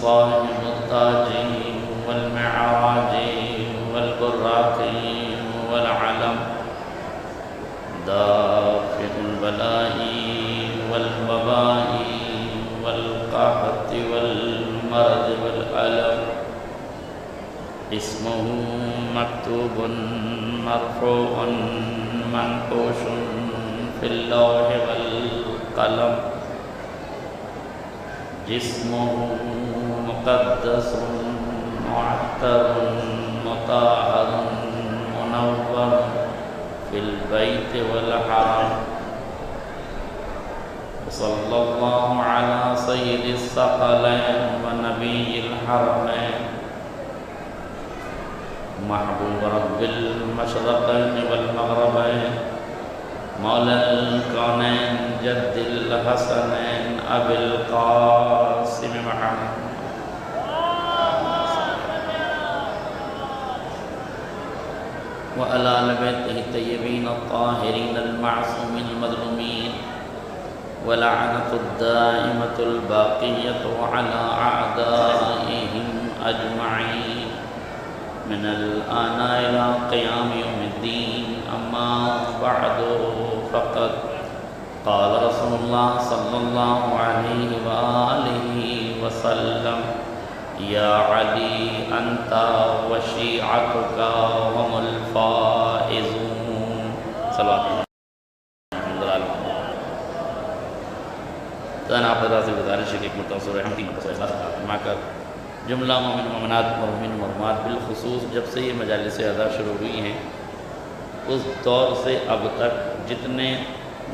صاحب التاج والمعراج والبراق والعلم دافع البلاء والوباء والقحط والمرض والألم اسمه مكتوب مرفوع منقوش في اللوح والقلم جسمه مقدس معطر مطهر منور في البيت والحرم صلى الله على سيد الثقلين ونبي الحرمين محبوب رب المشرقين والمغربين مولى الكونين جد الحسنين أبي القاسم محمد وعلى آل بيته الطيبين الطاهرين المعصومين المظلومين ولعنة الدائمة الباقية على أعدائهم أجمعين من الآن إلى قيام يوم الدين أما بعد فقد قال رسول الله صلى الله عليه وآله وسلم يا علي أنت وشيعتك هم الفائزون صلوات الله آپ حضرات سے گزارش ہے کہ ایک مرتبہ سورہ حمد کی اخلاص فرما کر جملہ مومن مومنات مرحومین مرحومات بالخصوص جب سے یہ مجالس اعزا شروع ہوئی ہیں اس دور سے اب تک جتنے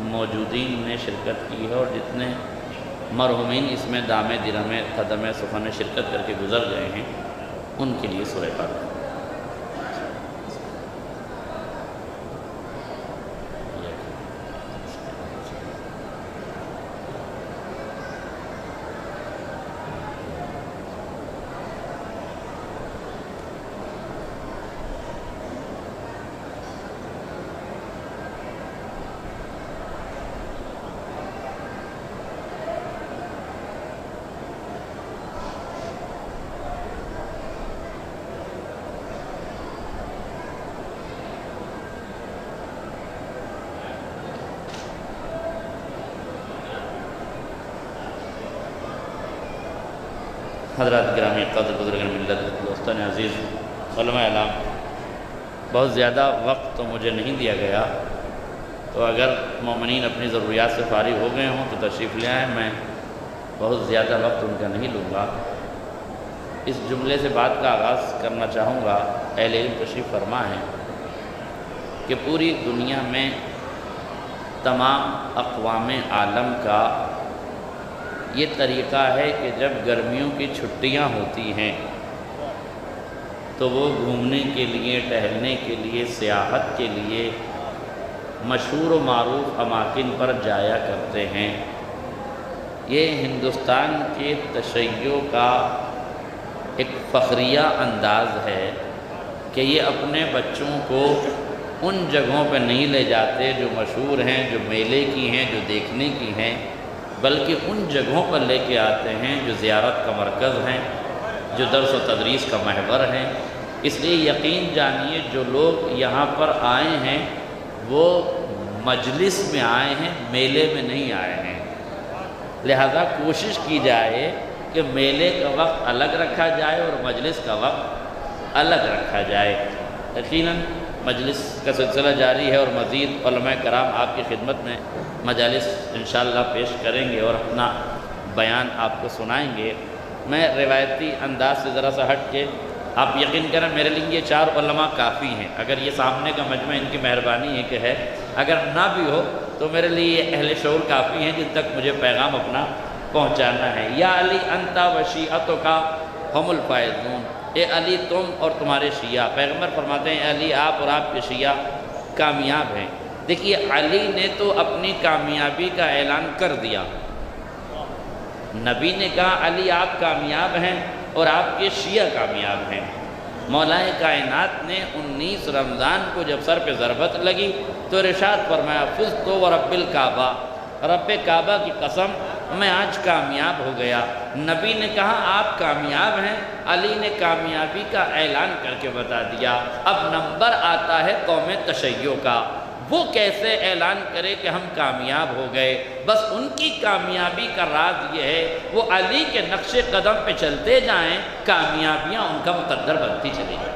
موجودین نے شرکت کی ہے اور جتنے مرحومین اس میں دامِ درہم قدم سخن شرکت کر کے گزر گئے ہیں ان کے لیے سورہ فاتحہ حضرات گرامی قدر بزرگان ملت دوستان عزیز علماء اعلام بہت زیادہ وقت تو مجھے نہیں دیا گیا تو اگر مومنین اپنی ضروریات سے فارغ ہو گئے ہوں تو تشریف لے آئیں میں بہت زیادہ وقت ان کا نہیں لوں گا اس جملے سے بات کا آغاز کرنا چاہوں گا اہل علم تشریف فرما ہے کہ پوری دنیا میں تمام اقوام عالم کا یہ طریقہ ہے کہ جب گرمیوں کی چھٹیاں ہوتی ہیں تو وہ گھومنے کے لیے ٹہلنے کے لیے سیاحت کے لیے مشہور و معروف اماکن پر جایا کرتے ہیں یہ ہندوستان کے تشیع کا ایک فخریہ انداز ہے کہ یہ اپنے بچوں کو ان جگہوں پہ نہیں لے جاتے جو مشہور ہیں جو میلے کی ہیں جو دیکھنے کی ہیں بلکہ ان جگہوں پر لے کے آتے ہیں جو زیارت کا مرکز ہیں جو درس و تدریس کا محور ہیں اس لیے یقین جانیے جو لوگ یہاں پر آئے ہیں وہ مجلس میں آئے ہیں میلے میں نہیں آئے ہیں لہذا کوشش کی جائے کہ میلے کا وقت الگ رکھا جائے اور مجلس کا وقت الگ رکھا جائے یقیناً مجلس کا سلسلہ جاری ہے اور مزید علماء کرام آپ کی خدمت میں مجالس انشاءاللہ پیش کریں گے اور اپنا بیان آپ کو سنائیں گے میں روایتی انداز سے ذرا سا ہٹ کے آپ یقین کریں میرے لیے یہ 4 علماء کافی ہیں اگر یہ سامنے کا مجمع ان کی مہربانی ہے کہ ہے اگر نہ بھی ہو تو میرے لیے یہ اہل شعور کافی ہیں جن تک مجھے پیغام اپنا پہنچانا ہے یا علی انت و شیعتک ہم الفائزون اے علی تم اور تمہارے شیعہ پیغمبر فرماتے ہیں علی آپ اور آپ کے شیعہ کامیاب ہیں دیکھیے علی نے تو اپنی کامیابی کا اعلان کر دیا نبی نے کہا علی آپ کامیاب ہیں اور آپ کے شیعہ کامیاب ہیں مولا کائنات نے 19 رمضان کو جب سر پہ ضربت لگی تو ارشاد فرمایا فزت ورب الکعبہ رب کعبہ کی قسم میں آج کامیاب ہو گیا۔ نبی نے کہا آپ کامیاب ہیں، علی نے کامیابی کا اعلان کر کے بتا دیا۔ اب نمبر آتا ہے قوم تشیع کا، وہ کیسے اعلان کرے کہ ہم کامیاب ہو گئے؟ بس ان کی کامیابی کا راز یہ ہے وہ علی کے نقش قدم پہ چلتے جائیں، کامیابیاں ان کا مقدر بنتی چلی جائیں،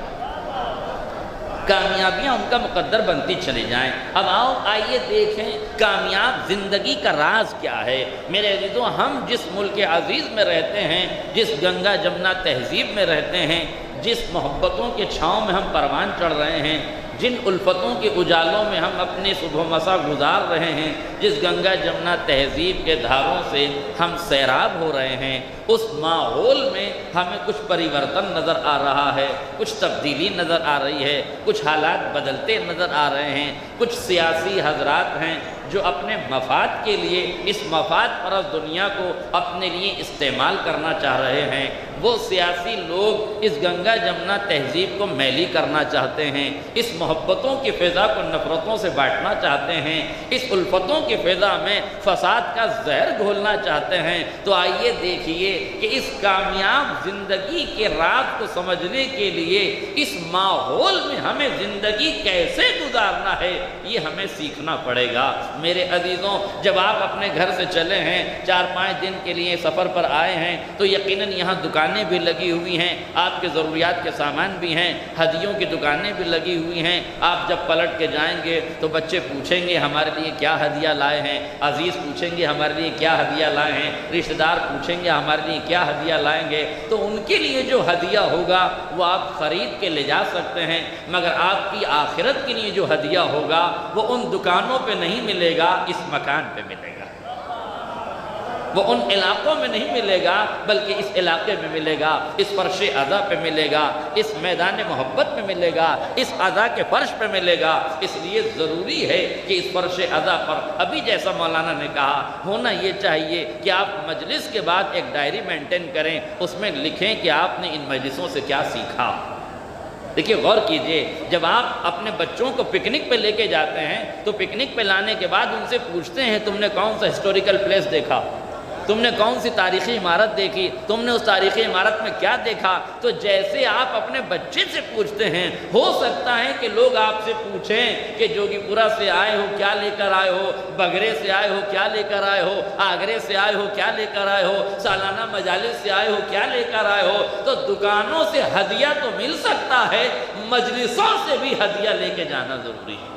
کامیابیاں ان کا مقدر بنتی چلی جائیں۔ اب آئیے دیکھیں کامیاب زندگی کا راز کیا ہے۔ میرے عزیزوں، ہم جس ملک عزیز میں رہتے ہیں، جس گنگا جمنا تہذیب میں رہتے ہیں، جس محبتوں کے چھاؤں میں ہم پروان چڑھ رہے ہیں، جن الفتوں کے اجالوں میں ہم اپنی صبح مسا گزار رہے ہیں، جس گنگا جمنا تہذیب کے دھاروں سے ہم سیراب ہو رہے ہیں، اس ماحول میں ہمیں کچھ پریورتن نظر آ رہا ہے، کچھ تبدیلی نظر آ رہی ہے، کچھ حالات بدلتے نظر آ رہے ہیں۔ کچھ سیاسی حضرات ہیں جو اپنے مفاد کے لیے اس مفاد پرست دنیا کو اپنے لیے استعمال کرنا چاہ رہے ہیں۔ وہ سیاسی لوگ اس گنگا جمنا تہذیب کو میلی کرنا چاہتے ہیں، اس محبتوں کی فضا کو نفرتوں سے بانٹنا چاہتے ہیں، اس الفتوں کی فضا میں فساد کا زہر گھولنا چاہتے ہیں۔ تو آئیے دیکھیے کہ اس کامیاب زندگی کے راز کو سمجھنے کے لیے اس ماحول میں ہمیں زندگی کیسے گزارنا ہے، یہ ہمیں سیکھنا پڑے گا۔ میرے عزیزوں، جب آپ اپنے گھر سے چلے ہیں، 4-5 دن کے لیے سفر پر آئے ہیں، تو یقیناً یہاں دکانیں بھی لگی ہوئی ہیں، آپ کے ضروریات کے سامان بھی ہیں، ہدیوں کی دکانیں بھی لگی ہوئی ہیں۔ آپ جب پلٹ کے جائیں گے تو بچے پوچھیں گے ہمارے لیے کیا ہدیہ لائے ہیں، عزیز پوچھیں گے ہمارے لیے کیا ہدیہ لائے ہیں، رشتہ دار پوچھیں گے ہمارے لیے کیا ہدیہ لائیں گے۔ تو ان کے لیے جو ہدیہ ہوگا وہ آپ خرید کے لے جا سکتے ہیں، مگر آپ کی آخرت کے لیے جو ہدیہ ہوگا وہ ان دکانوں پہ نہیں ملے گا، اس مکان پہ ملے گا۔ وہ ان علاقوں میں نہیں ملے گا بلکہ اس علاقے میں ملے گا، اس فرش عزا پہ ملے گا، اس میدان محبت میں ملے گا، اس عزا کے فرش پہ ملے گا۔ اس لیے ضروری ہے کہ اس فرش عزا پر ابھی جیسا مولانا نے کہا ہونا یہ چاہیے کہ آپ مجلس کے بعد ایک ڈائری مینٹین کریں، اس میں لکھیں کہ آپ نے ان مجلسوں سے کیا سیکھا۔ دیکھیے غور کیجئے، جب آپ اپنے بچوں کو پکنک پہ لے کے جاتے ہیں تو پکنک پہ لانے کے بعد ان سے پوچھتے ہیں تم نے کون سا ہسٹوریکل پلیس دیکھا، تم نے کون سی تاریخی عمارت دیکھی، تم نے اس تاریخی عمارت میں کیا دیکھا۔ تو جیسے آپ اپنے بچے سے پوچھتے ہیں، ہو سکتا ہے کہ لوگ آپ سے پوچھیں کہ جوگی پورہ سے آئے ہو کیا لے کر آئے ہو، بگرے سے آئے ہو کیا لے کر آئے ہو، آگرے سے آئے ہو کیا لے کر آئے ہو، سالانہ مجالس سے آئے ہو کیا لے کر آئے ہو۔ تو دکانوں سے ہدیہ تو مل سکتا ہے، مجلسوں سے بھی ہدیہ لے کے جانا ضروری ہے،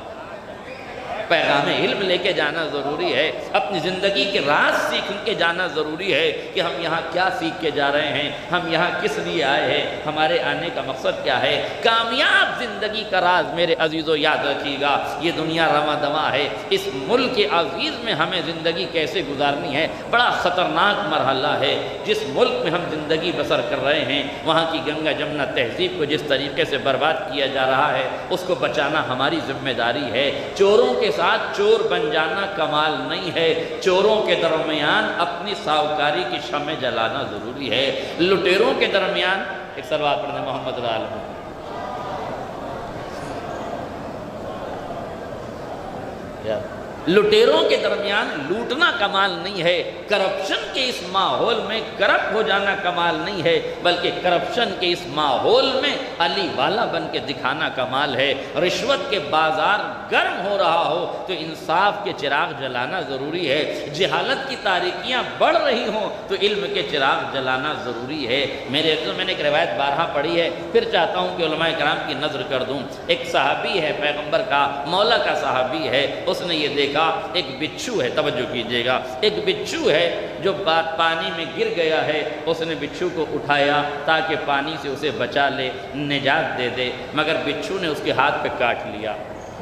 پیغام علم لے کے جانا ضروری ہے، اپنی زندگی کے راز سیکھ کے جانا ضروری ہے کہ ہم یہاں کیا سیکھ کے جا رہے ہیں، ہم یہاں کس لیے آئے ہیں، ہمارے آنے کا مقصد کیا ہے۔ کامیاب زندگی کا راز میرے عزیزوں یاد رکھیے گا، یہ دنیا رواں دواں ہے، اس ملک عزیز میں ہمیں زندگی کیسے گزارنی ہے بڑا خطرناک مرحلہ ہے۔ جس ملک میں ہم زندگی بسر کر رہے ہیں وہاں کی گنگا جمنا تہذیب کو جس طریقے سے برباد کیا جا رہا ہے اس کو بچانا ہماری ذمہ داری ہے۔ چوروں کے ساتھ چور بن جانا کمال نہیں ہے، چوروں کے درمیان اپنی ساہوکاری کی شمع جلانا ضروری ہے۔ لٹیروں کے درمیان ایک صلوات پڑھنے محمد العالم، لٹیروں کے درمیان لوٹنا کمال نہیں ہے، کرپشن کے اس ماحول میں کرپٹ ہو جانا کمال نہیں ہے، بلکہ کرپشن کے اس ماحول میں علی والا بن کے دکھانا کمال ہے۔ رشوت کے بازار گرم ہو رہا ہو تو انصاف کے چراغ جلانا ضروری ہے، جہالت کی تاریکیاں بڑھ رہی ہوں تو علم کے چراغ جلانا ضروری ہے۔ میرے عزیزوں، میں نے ایک روایت بارہا پڑھی ہے، پھر چاہتا ہوں کہ علماء کرام کی نظر کر دوں۔ ایک صحابی ہے، پیغمبر کا مولا کا صحابی ہے، اس نے یہ دیکھا ایک بچھو ہے، توجہ کیجئے گا، ایک بچھو ہے جو پانی میں گر گیا ہے، اس نے بچھو کو اٹھایا تاکہ پانی سے اسے بچا لے، نجات دے دے، مگر بچھو نے اس کے ہاتھ پہ کاٹ لیا،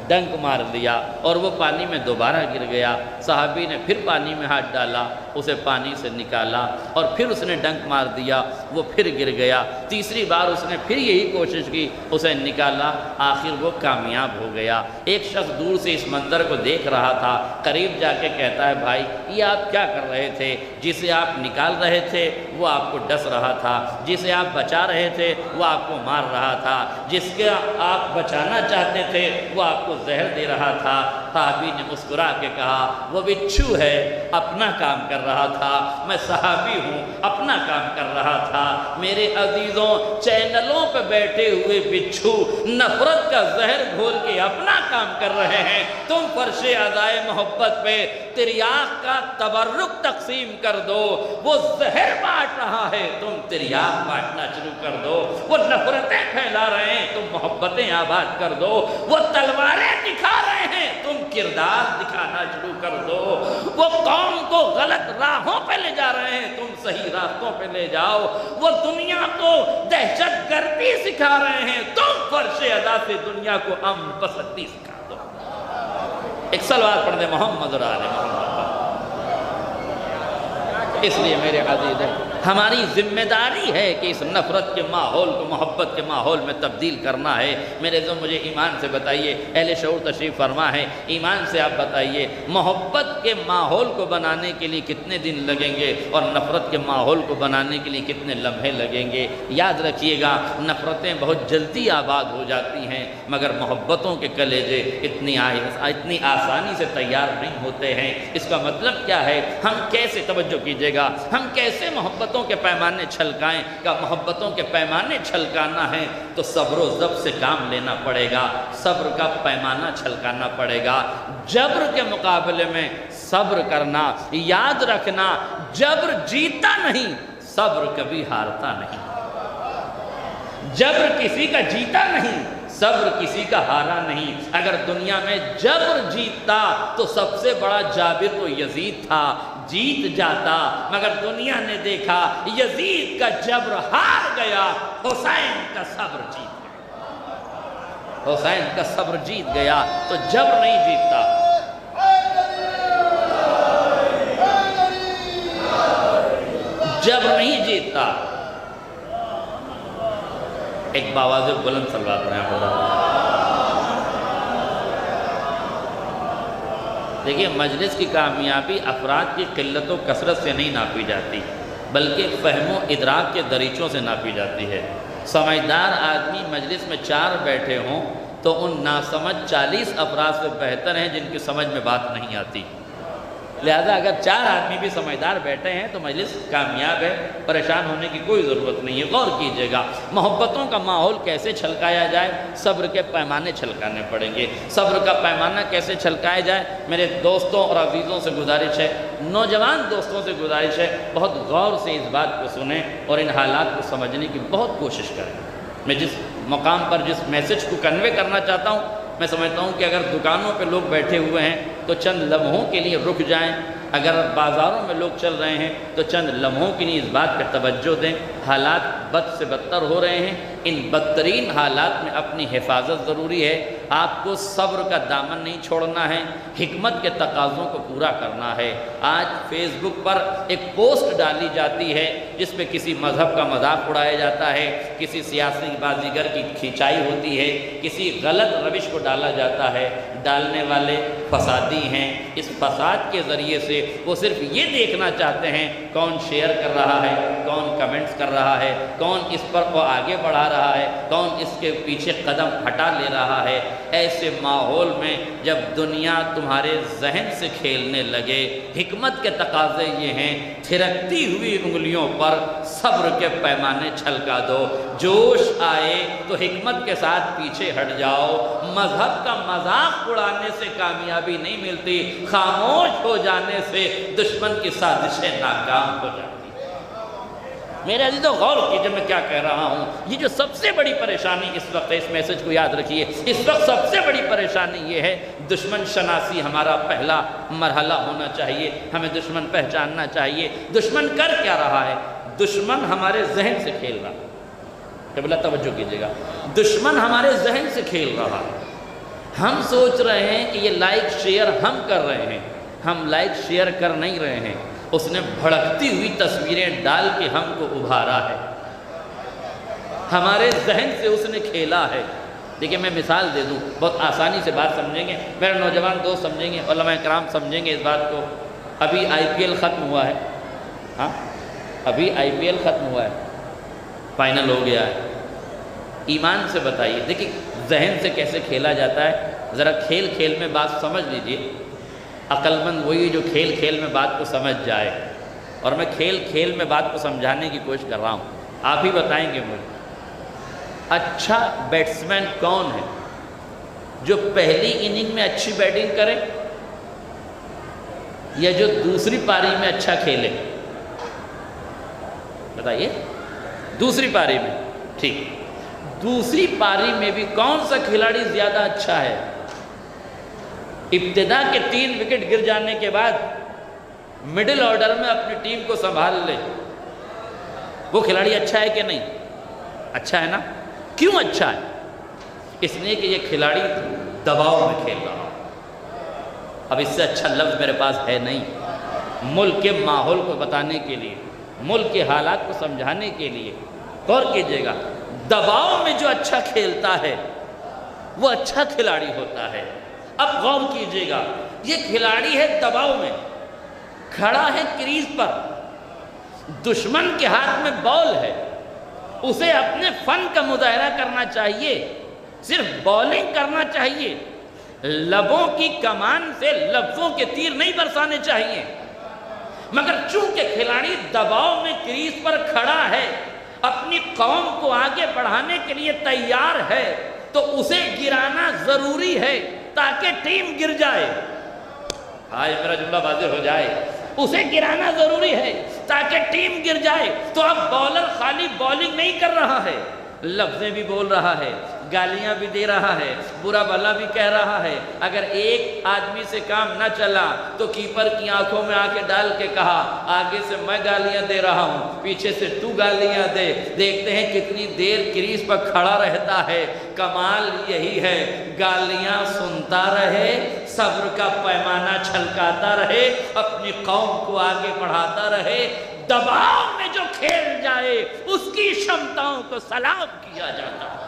ڈنک مار دیا اور وہ پانی میں دوبارہ گر گیا۔ صحابی نے پھر پانی میں ہاتھ ڈالا، اسے پانی سے نکالا اور پھر اس نے ڈنک مار دیا، وہ پھر گر گیا۔ تیسری بار اس نے پھر یہی کوشش کی، اسے نکالا، آخر وہ کامیاب ہو گیا۔ ایک شخص دور سے اس منظر کو دیکھ رہا تھا، قریب جا کے کہتا ہے بھائی یہ آپ کیا کر رہے تھے؟ جسے آپ نکال رہے تھے وہ آپ کو ڈس رہا تھا، جسے آپ بچا رہے تھے وہ آپ کو مار رہا تھا، جس کے آپ بچانا چاہتے تھے وہ آپ کو زہر دے رہا تھا۔ صحابی نے مسکرا کے کہا وہ بچھو ہے، اپنا کام کر رہا تھا، میں صحابی ہوں، اپنا کام کر رہا تھا۔ میرے عزیزوں، چینلوں پہ بیٹھے ہوئے بچھو نفرت کا زہر گھول کے اپنا کام کر رہے ہیں، تم فرش ادائے محبت پہ تریاق کا تبرک تقسیم کر دو۔ وہ زہر بانٹ رہا ہے، تم تریاق بانٹنا شروع کر دو۔ وہ نفرتیں پھیلا رہے ہیں، تم محبتیں آباد کر دو۔ وہ تلواریں دکھا رہے ہیں، تم کردار دکھانا شروع کر دو۔ وہ قوم کو غلط راہوں پہ لے جا رہے ہیں، تم صحیح راستوں پہ لے جاؤ۔ وہ دنیا کو دہشت گردی سکھا رہے ہیں، تم فرش ادا سے دنیا کو امن پسندی سکھا دو۔ ایک صلوات پڑھ دے محمد اور آل محمد۔ اس لیے میرے عزیزوں، ہماری ذمہ داری ہے کہ اس نفرت کے ماحول کو محبت کے ماحول میں تبدیل کرنا ہے۔ میرے عزیزوں، مجھے ایمان سے بتائیے، اہل شعور تشریف فرما ہے، ایمان سے آپ بتائیے محبت کے ماحول کو بنانے کے لیے کتنے دن لگیں گے اور نفرت کے ماحول کو بنانے کے لیے کتنے لمحے لگیں گے؟ یاد رکھیے گا، نفرتیں بہت جلدی آباد ہو جاتی ہیں، مگر محبتوں کے کلیجے اتنی آسانی سے تیار نہیں ہوتے ہیں۔ اس کا مطلب کیا ہے؟ ہم کیسے، توجہ کیجیے گا، ہم کیسے محبتوں کے پیمانے چھلکائیں؟ کہ محبتوں کے پیمانے چھلکانا ہے تو صبر و ضبط سے کام لینا پڑے گا، صبر کا پیمانہ چھلکانا پڑے گا۔ جبر کے مقابلے میں صبر کرنا، یاد رکھنا، جبر جیتا نہیں، صبر کبھی ہارتا نہیں۔ جبر کسی کا جیتا نہیں، صبر کسی کا ہارا نہیں۔ اگر دنیا میں جبر جیتتا تو سب سے بڑا جابر تو یزید تھا، جیت جاتا، مگر دنیا نے دیکھا یزید کا جبر ہار گیا، حسین کا صبر جیت گیا۔ حسین کا صبر جیت گیا تو جبر نہیں جیتتا۔ جبر نہیں جیتتا۔ ایک باواز بلند صلوات پڑھیں آپ۔ دیکھیے، مجلس کی کامیابی افراد کی قلت و کثرت سے نہیں ناپی جاتی، بلکہ فہم و ادراک کے دریچوں سے ناپی جاتی ہے۔ سمجھدار آدمی مجلس میں 4 بیٹھے ہوں تو ان ناسمجھ 40 افراد سے بہتر ہیں جن کی سمجھ میں بات نہیں آتی۔ لہذا اگر 4 آدمی بھی سمجھدار بیٹھے ہیں تو مجلس کامیاب ہے، پریشان ہونے کی کوئی ضرورت نہیں ہے۔ غور کیجئے گا، محبتوں کا ماحول کیسے چھلکایا جائے؟ صبر کے پیمانے چھلکانے پڑیں گے۔ صبر کا پیمانہ کیسے چھلکایا جائے؟ میرے دوستوں اور عزیزوں سے گزارش ہے، نوجوان دوستوں سے گزارش ہے، بہت غور سے اس بات کو سنیں اور ان حالات کو سمجھنے کی بہت کوشش کریں۔ میں جس مقام پر جس میسج کو کنوے کرنا چاہتا ہوں، میں سمجھتا ہوں کہ اگر دکانوں پہ لوگ بیٹھے ہوئے ہیں تو چند لمحوں کے لیے رک جائیں، اگر بازاروں میں لوگ چل رہے ہیں تو چند لمحوں کے لیے اس بات پہ توجہ دیں۔ حالات بد سے بدتر ہو رہے ہیں، ان بدترین حالات میں اپنی حفاظت ضروری ہے۔ آپ کو صبر کا دامن نہیں چھوڑنا ہے، حکمت کے تقاضوں کو پورا کرنا ہے۔ آج فیس بک پر ایک پوسٹ ڈالی جاتی ہے جس پہ کسی مذہب کا مذاق اڑایا جاتا ہے، کسی سیاسی بازیگر کی کھینچائی ہوتی ہے، کسی غلط روش کو ڈالا جاتا ہے۔ ڈالنے والے فسادی ہیں، اس فساد کے ذریعے سے وہ صرف یہ دیکھنا چاہتے ہیں کون شیئر کر رہا ہے، کون کمنٹس کر رہا ہے، کون اس پر کو آگے بڑھا رہا ہے، کون اس کے پیچھے قدم ہٹا لے رہا ہے۔ ایسے ماحول میں جب دنیا تمہارے ذہن سے کھیلنے لگے، حکمت کے تقاضے یہ ہیں، تھرکتی ہوئی انگلیوں پر صبر کے پیمانے چھلکا دو۔ جوش آئے تو حکمت کے ساتھ پیچھے ہٹ جاؤ۔ مذہب کا مذاق اڑانے سے کامیابی نہیں ملتی، خاموش ہو جانے سے دشمن کی سازشیں ناکام ہو جاتی۔ میرے عزیزو، غور کیجئے میں کیا کہہ رہا ہوں۔ یہ جو سب سے بڑی پریشانی اس وقت ہے، اس میسج کو یاد رکھیے، اس وقت سب سے بڑی پریشانی یہ ہے، دشمن شناسی ہمارا پہلا مرحلہ ہونا چاہیے۔ ہمیں دشمن پہچاننا چاہیے۔ دشمن کر کیا رہا ہے؟ دشمن ہمارے ذہن سے کھیل رہا ہے۔ قبلہ توجہ کیجئے گا، دشمن ہمارے ذہن سے کھیل رہا ہے۔ ہم سوچ رہے ہیں کہ یہ لائک شیئر ہم کر رہے ہیں، ہم لائک شیئر کر نہیں رہے ہیں، اس نے بھڑکتی ہوئی تصویریں ڈال کے ہم کو ابھارا ہے، ہمارے ذہن سے اس نے کھیلا ہے۔ دیکھیں، میں مثال دے دوں، بہت آسانی سے بات سمجھیں گے، میرے نوجوان دوست سمجھیں گے، علماء کرام سمجھیں گے اس بات کو۔ ابھی IPL ختم ہوا ہے، ہاں ابھی IPL ختم ہوا ہے، فائنل ہو گیا ہے۔ ایمان سے بتائیے، دیکھیں ذہن سے کیسے کھیلا جاتا ہے۔ ذرا کھیل کھیل میں بات سمجھ لیجئے، عقل مند وہی جو کھیل کھیل میں بات کو سمجھ جائے، اور میں کھیل کھیل میں بات کو سمجھانے کی کوشش کر رہا ہوں، آپ ہی بتائیں گے مجھے اچھا بیٹسمین کون ہے جو پہلی اننگ میں اچھی بیٹنگ کرے یا جو دوسری پاری میں اچھا کھیلے؟ بتائیے، دوسری پاری میں، ٹھیک، دوسری پاری میں بھی کون سا کھلاڑی زیادہ اچھا ہے؟ ابتدا کے 3 وکٹ گر جانے کے بعد مڈل آرڈر میں اپنی ٹیم کو سنبھال لے، وہ کھلاڑی اچھا ہے کہ نہیں؟ اچھا ہے نا؟ کیوں اچھا ہے؟ اس لیے کہ یہ کھلاڑی دباؤ میں کھیل رہا، اب اس سے اچھا لفظ میرے پاس ہے نہیں، ملک کے ماحول کو بتانے کے لیے، ملک کے حالات کو سمجھانے کے لیے غور کیجئے گا، دباؤ میں جو اچھا کھیلتا ہے وہ اچھا کھلاڑی ہوتا ہے۔ اب غور کیجئے گا، یہ کھلاڑی ہے دباؤ میں، کھڑا ہے کریز پر، دشمن کے ہاتھ میں بال ہے، اسے اپنے فن کا مظاہرہ کرنا چاہیے، صرف بالنگ کرنا چاہیے، لبوں کی کمان سے لفظوں کے تیر نہیں برسانے چاہیے، مگر چونکہ کھلاڑی دباؤ میں کریز پر کھڑا ہے، اپنی قوم کو آگے بڑھانے کے لیے تیار ہے، تو اسے گرانا ضروری ہے تاکہ ٹیم گر جائے۔ آج میرا جملہ واضح ہو جائے، اسے گرانا ضروری ہے تاکہ ٹیم گر جائے۔ تو اب بولر خالی بولنگ نہیں کر رہا ہے، لفظیں بھی بول رہا ہے، گالیاں بھی دے رہا ہے، برا بھلا بھی کہہ رہا ہے۔ اگر ایک آدمی سے کام نہ چلا تو کیپر کی آنکھوں میں آ کے ڈال کے کہا، آگے سے میں گالیاں دے رہا ہوں، پیچھے سے تو گالیاں دے، دیکھتے ہیں کتنی دیر کریز پر کھڑا رہتا ہے۔ کمال یہی ہے، گالیاں سنتا رہے، صبر کا پیمانہ چھلکاتا رہے، اپنی قوم کو آگے بڑھاتا رہے، دباؤ میں جو کھیل جائے اس کی شمتاؤں کو سلام کیا جاتا ہے۔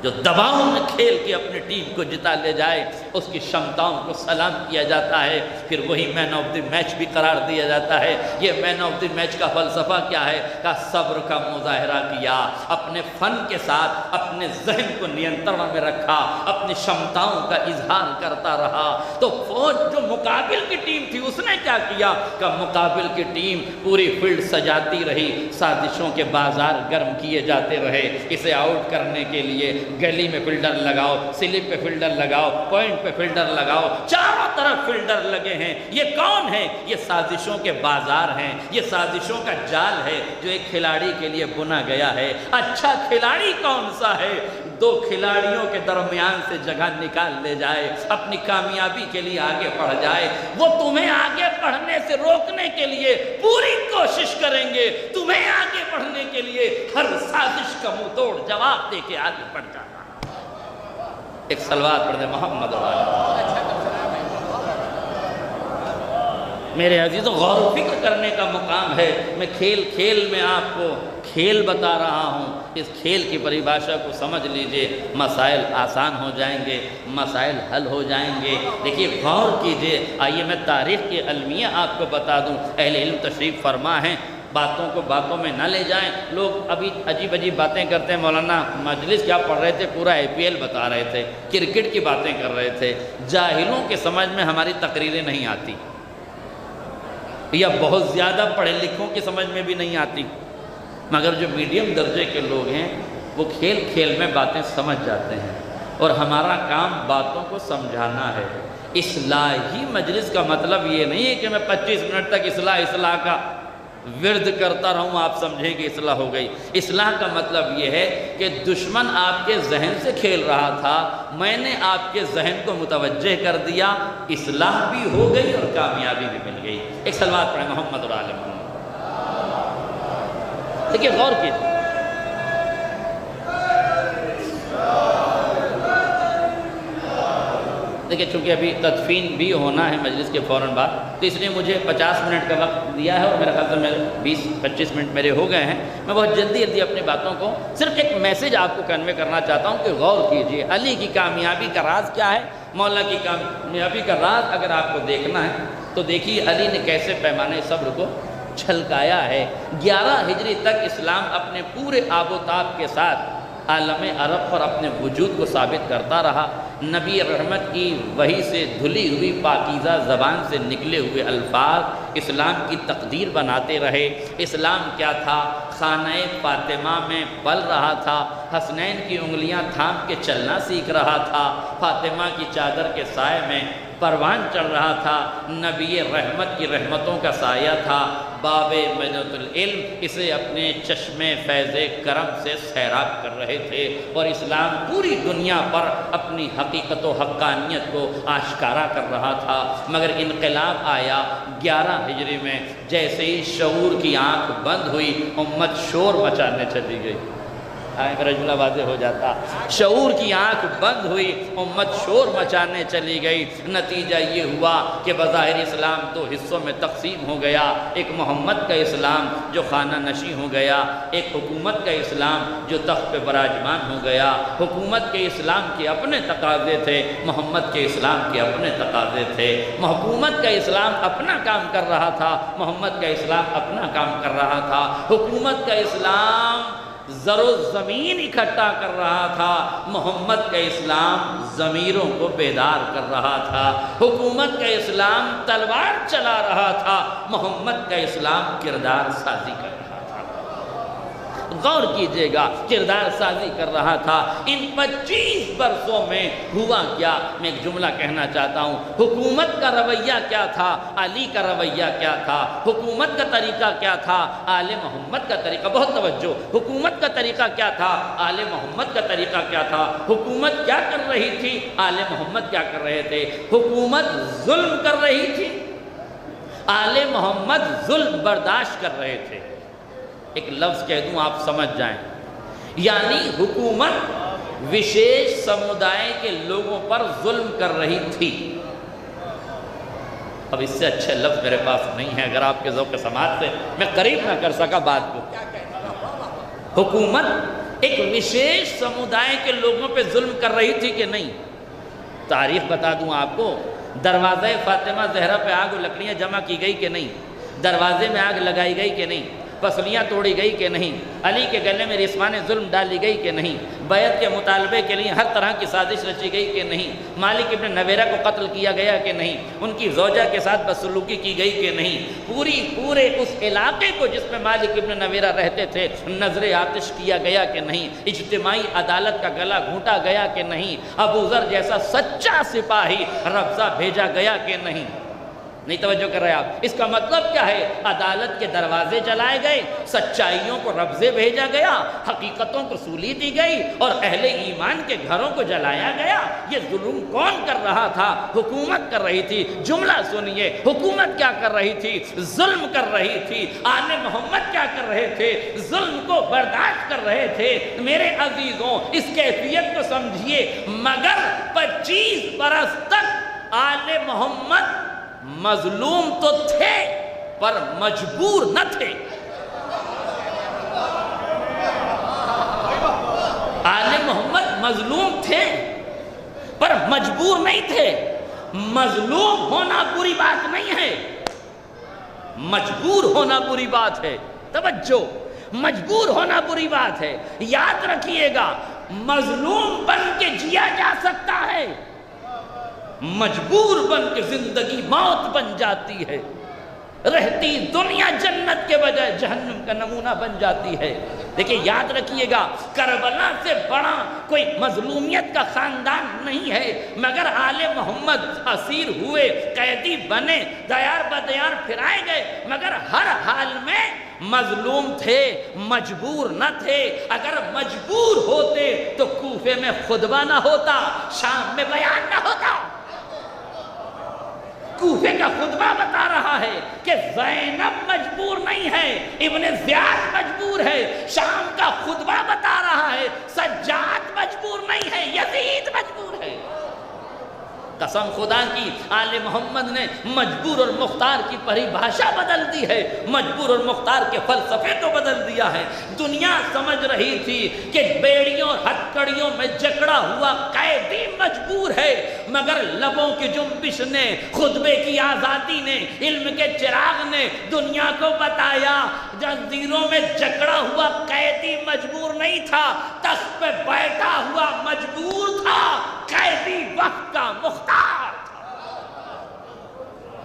جو دباؤ میں کھیل کے اپنی ٹیم کو جتا لے جائے اس کی شمتاؤں کو سلام کیا جاتا ہے، پھر وہی مین آف دی میچ بھی قرار دیا جاتا ہے۔ یہ مین آف دی میچ کا فلسفہ کیا ہے؟ کہ صبر کا مظاہرہ کیا، اپنے فن کے ساتھ اپنے ذہن کو نینترن میں رکھا، اپنی شمتاؤں کا اظہار کرتا رہا۔ تو فوج جو مقابل کی ٹیم تھی اس نے کیا کیا کہ مقابل کی ٹیم پوری فیلڈ سجاتی رہی، سازشوں کے بازار گرم کیے جاتے رہے، اسے آؤٹ کرنے کے لیے گلی میں فیلڈر لگاؤ، سلپ پہ فیلڈر لگاؤ، پوائنٹ پہ فیلڈر لگاؤ، چاروں طرف فیلڈر لگے ہیں۔ یہ کون ہے؟ یہ سازشوں کے بازار ہیں، یہ سازشوں کا جال ہے جو ایک کھلاڑی کے لیے بنا گیا ہے۔ اچھا کھلاڑی کون سا ہے؟ 2 کھلاڑیوں کے درمیان سے جگہ نکال لے جائے، اپنی کامیابی کے لیے آگے بڑھ جائے۔ وہ تمہیں آگے بڑھنے سے روکنے کے لیے پوری کوشش کریں گے، تمہیں آگے بڑھنے کے لیے ہر سازش کا منہ توڑ جواب دے کے آگے بڑھ جانا۔ ایک صلوات پڑھ دے محمد میرے عزیزوں، غور و فکر کرنے کا مقام ہے۔ میں کھیل کھیل میں آپ کو کھیل بتا رہا ہوں، اس کھیل کی پریبھاشا کو سمجھ لیجئے، مسائل آسان ہو جائیں گے، مسائل حل ہو جائیں گے۔ دیکھیے غور کیجئے، آئیے میں تاریخ کے المیہ آپ کو بتا دوں۔ اہل علم تشریف فرما ہیں، باتوں کو باتوں میں نہ لے جائیں۔ لوگ ابھی عجیب عجیب باتیں کرتے ہیں، مولانا مجلس کیا پڑھ رہے تھے؟ پورا IPL بتا رہے تھے، کرکٹ کی باتیں کر رہے تھے۔ جاہلوں کے سمجھ میں ہماری تقریریں نہیں آتی، یا بہت زیادہ پڑھے لکھوں کی سمجھ میں بھی نہیں آتی، مگر جو میڈیم درجے کے لوگ ہیں وہ کھیل کھیل میں باتیں سمجھ جاتے ہیں، اور ہمارا کام باتوں کو سمجھانا ہے۔ اصلاحی مجلس کا مطلب یہ نہیں ہے کہ میں 25 منٹ تک اصلاح کا ورد کرتا رہوں، آپ سمجھیں کہ اصلاح ہو گئی۔ اصلاح کا مطلب یہ ہے کہ دشمن آپ کے ذہن سے کھیل رہا تھا، میں نے آپ کے ذہن کو متوجہ کر دیا، اصلاح بھی ہو گئی اور کامیابی بھی مل گئی۔ ایک صلوات پڑھیں محمد اور آل محمد۔ دیکھیے غور کیجیے، دیکھیں چونکہ ابھی تدفین بھی ہونا ہے مجلس کے فوراً بعد، تو اس لیے مجھے 50 منٹ کا وقت دیا ہے، اور میرے خیال سے میں 20-25 منٹ میرے ہو گئے ہیں۔ میں بہت جلدی اپنی باتوں کو صرف ایک میسیج آپ کو کنوے کرنا چاہتا ہوں کہ غور کیجئے، علی کی کامیابی کا راز کیا ہے؟ مولا کی کامیابی کا راز اگر آپ کو دیکھنا ہے تو دیکھیے علی نے کیسے پیمانے صبر کو چھلکایا ہے۔ 11 ہجری تک اسلام اپنے پورے آب و تاب کے ساتھ عالم عرب پر اپنے وجود کو ثابت کرتا رہا۔ نبی رحمت کی وحی سے دھلی ہوئی پاکیزہ زبان سے نکلے ہوئے الفاظ اسلام کی تقدیر بناتے رہے۔ اسلام کیا تھا؟ خانہ فاطمہ میں پل رہا تھا، حسنین کی انگلیاں تھام کے چلنا سیکھ رہا تھا، فاطمہ کی چادر کے سائے میں پروان چڑھ رہا تھا، نبی رحمت کی رحمتوں کا سایہ تھا، باب مدینۃ العلم اسے اپنے چشمے فیض کرم سے سیراب کر رہے تھے، اور اسلام پوری دنیا پر اپنی حقیقت و حقانیت کو آشکارا کر رہا تھا۔ مگر انقلاب آیا 11 ہجری میں، جیسے ہی شعور کی آنکھ بند ہوئی امت شور مچانے چلی گئی۔ میرا جملہ واضح ہو جاتا، شعور کی آنکھ بند ہوئی، امت شور مچانے چلی گئی۔ نتیجہ یہ ہوا کہ بظاہر اسلام 2 حصوں میں تقسیم ہو گیا، ایک محمد کا اسلام جو خانہ نشیں ہو گیا، ایک حکومت کا اسلام جو تخت پہ براجمان ہو گیا۔ حکومت کے اسلام کے اپنے تقاضے تھے، محمد کے اسلام کے اپنے تقاضے تھے۔ حکومت کا اسلام اپنا کام کر رہا تھا، محمد کا اسلام اپنا کام کر رہا تھا۔ حکومت کا اسلام زر و زمین اکٹھا کر رہا تھا، محمد کا اسلام ضمیروں کو بیدار کر رہا تھا۔ حکومت کا اسلام تلوار چلا رہا تھا، محمد کا اسلام کردار سازی کر رہا تھا۔ غور کیجئے گا، کردار سازی کر رہا تھا۔ ان 25 برسوں میں ہوا کیا؟ میں ایک جملہ کہنا چاہتا ہوں۔ حکومت کا رویہ کیا تھا؟ علی کا رویہ کیا تھا؟ حکومت کا طریقہ کیا تھا؟ آل محمد کا طریقہ۔ بہت توجہ، حکومت کا طریقہ کیا تھا؟ آل محمد کا طریقہ کیا تھا؟ حکومت کیا کر رہی تھی؟ آل محمد کیا کر رہے تھے؟ حکومت ظلم کر رہی تھی، آل محمد ظلم برداشت کر رہے تھے۔ ایک لفظ کہہ دوں آپ سمجھ جائیں، یعنی حکومت وشیش سمودائے کے لوگوں پر ظلم کر رہی تھی۔ اب اس سے اچھے لفظ میرے پاس نہیں ہے، اگر آپ کے ذوق سماعت سے میں قریب نہ کر سکا بات کو۔ حکومت ایک وشیش سمودائے کے لوگوں پہ ظلم کر رہی تھی کہ نہیں؟ تاریخ بتا دوں آپ کو، دروازہ فاطمہ زہرا پہ آگ و لکڑیاں جمع کی گئی کہ نہیں؟ دروازے میں آگ لگائی گئی کہ نہیں؟ پسلیاں توڑی گئی کہ نہیں؟ علی کے گلے میں رسوان ظلم ڈالی گئی کہ نہیں؟ بیعت کے مطالبے کے لیے ہر طرح کی سازش رچی گئی کہ نہیں؟ مالک ابن نویرہ کو قتل کیا گیا کہ نہیں؟ ان کی زوجہ کے ساتھ بدسلوکی کی گئی کہ نہیں؟ پورے اس علاقے کو جس میں مالک ابن نویرہ رہتے تھے نظر آتش کیا گیا کہ نہیں؟ اجتماعی عدالت کا گلا گھونٹا گیا کہ نہیں؟ ابو ذر جیسا سچا سپاہی ربضہ بھیجا گیا کہ نہیں؟ نہیں توجہ کر رہے آپ؟ اس کا مطلب کیا ہے؟ عدالت کے دروازے جلائے گئے، سچائیوں کو ربضے بھیجا گیا، حقیقتوں کو سولی دی گئی، اور اہل ایمان کے گھروں کو جلایا گیا۔ یہ ظلم کون کر رہا تھا؟ حکومت کر رہی تھی۔ جملہ سنیے، حکومت کیا کر رہی تھی؟ ظلم کر رہی تھی۔ آل محمد کیا کر رہے تھے؟ ظلم کو برداشت کر رہے تھے۔ میرے عزیزوں، اس کیفیت کو سمجھیے، مگر 25 برس تک آل محمد مظلوم تو تھے پر مجبور نہ تھے۔ آل محمد مظلوم تھے پر مجبور نہیں تھے۔ مظلوم ہونا بری بات نہیں ہے، مجبور ہونا بری بات ہے۔ توجہ، مجبور ہونا بری بات ہے۔ یاد رکھیے گا، مظلوم بن کے جیا جا سکتا ہے، مجبور بن کے زندگی موت بن جاتی ہے۔ رہتی دنیا جنت کے بجائے جہنم کا نمونہ بن جاتی ہے۔ دیکھیں، یاد رکھیے گا، کربلا سے بڑا کوئی مظلومیت کا خاندان نہیں ہے، مگر آل محمد اسیر ہوئے، قیدی بنے، دیار بدیار پھرائے گئے، مگر ہر حال میں مظلوم تھے، مجبور نہ تھے۔ اگر مجبور ہوتے تو کوفے میں خطبہ نہ ہوتا، شام میں بیان نہ ہوتا۔ کوفے کا خطبہ بتا رہا ہے کہ زینب مجبور نہیں ہے، ابن زیاد مجبور ہے۔ شام کا خطبہ بتا رہا ہے سجاد مجبور نہیں ہے، یزید مجبور ہے۔ قسم خدا کی آل محمد نے مجبور اور مختار کی پریبھاشا بدل دی ہے، مجبور اور مختار کے فلسفے کو بدل دیا ہے۔ دنیا سمجھ رہی تھی کہ بیڑیوں ہتکڑیوں میں جکڑا ہوا قیدی مجبور ہے، مگر لبوں کی جنبش نے، خطبے کی آزادی نے، علم کے چراغ نے دنیا کو بتایا جنزیروں میں جکڑا ہوا قیدی مجبور نہیں تھا، تخت پہ بیٹھا ہوا مجبور تھا، قیدی وقت کا مختار تھا،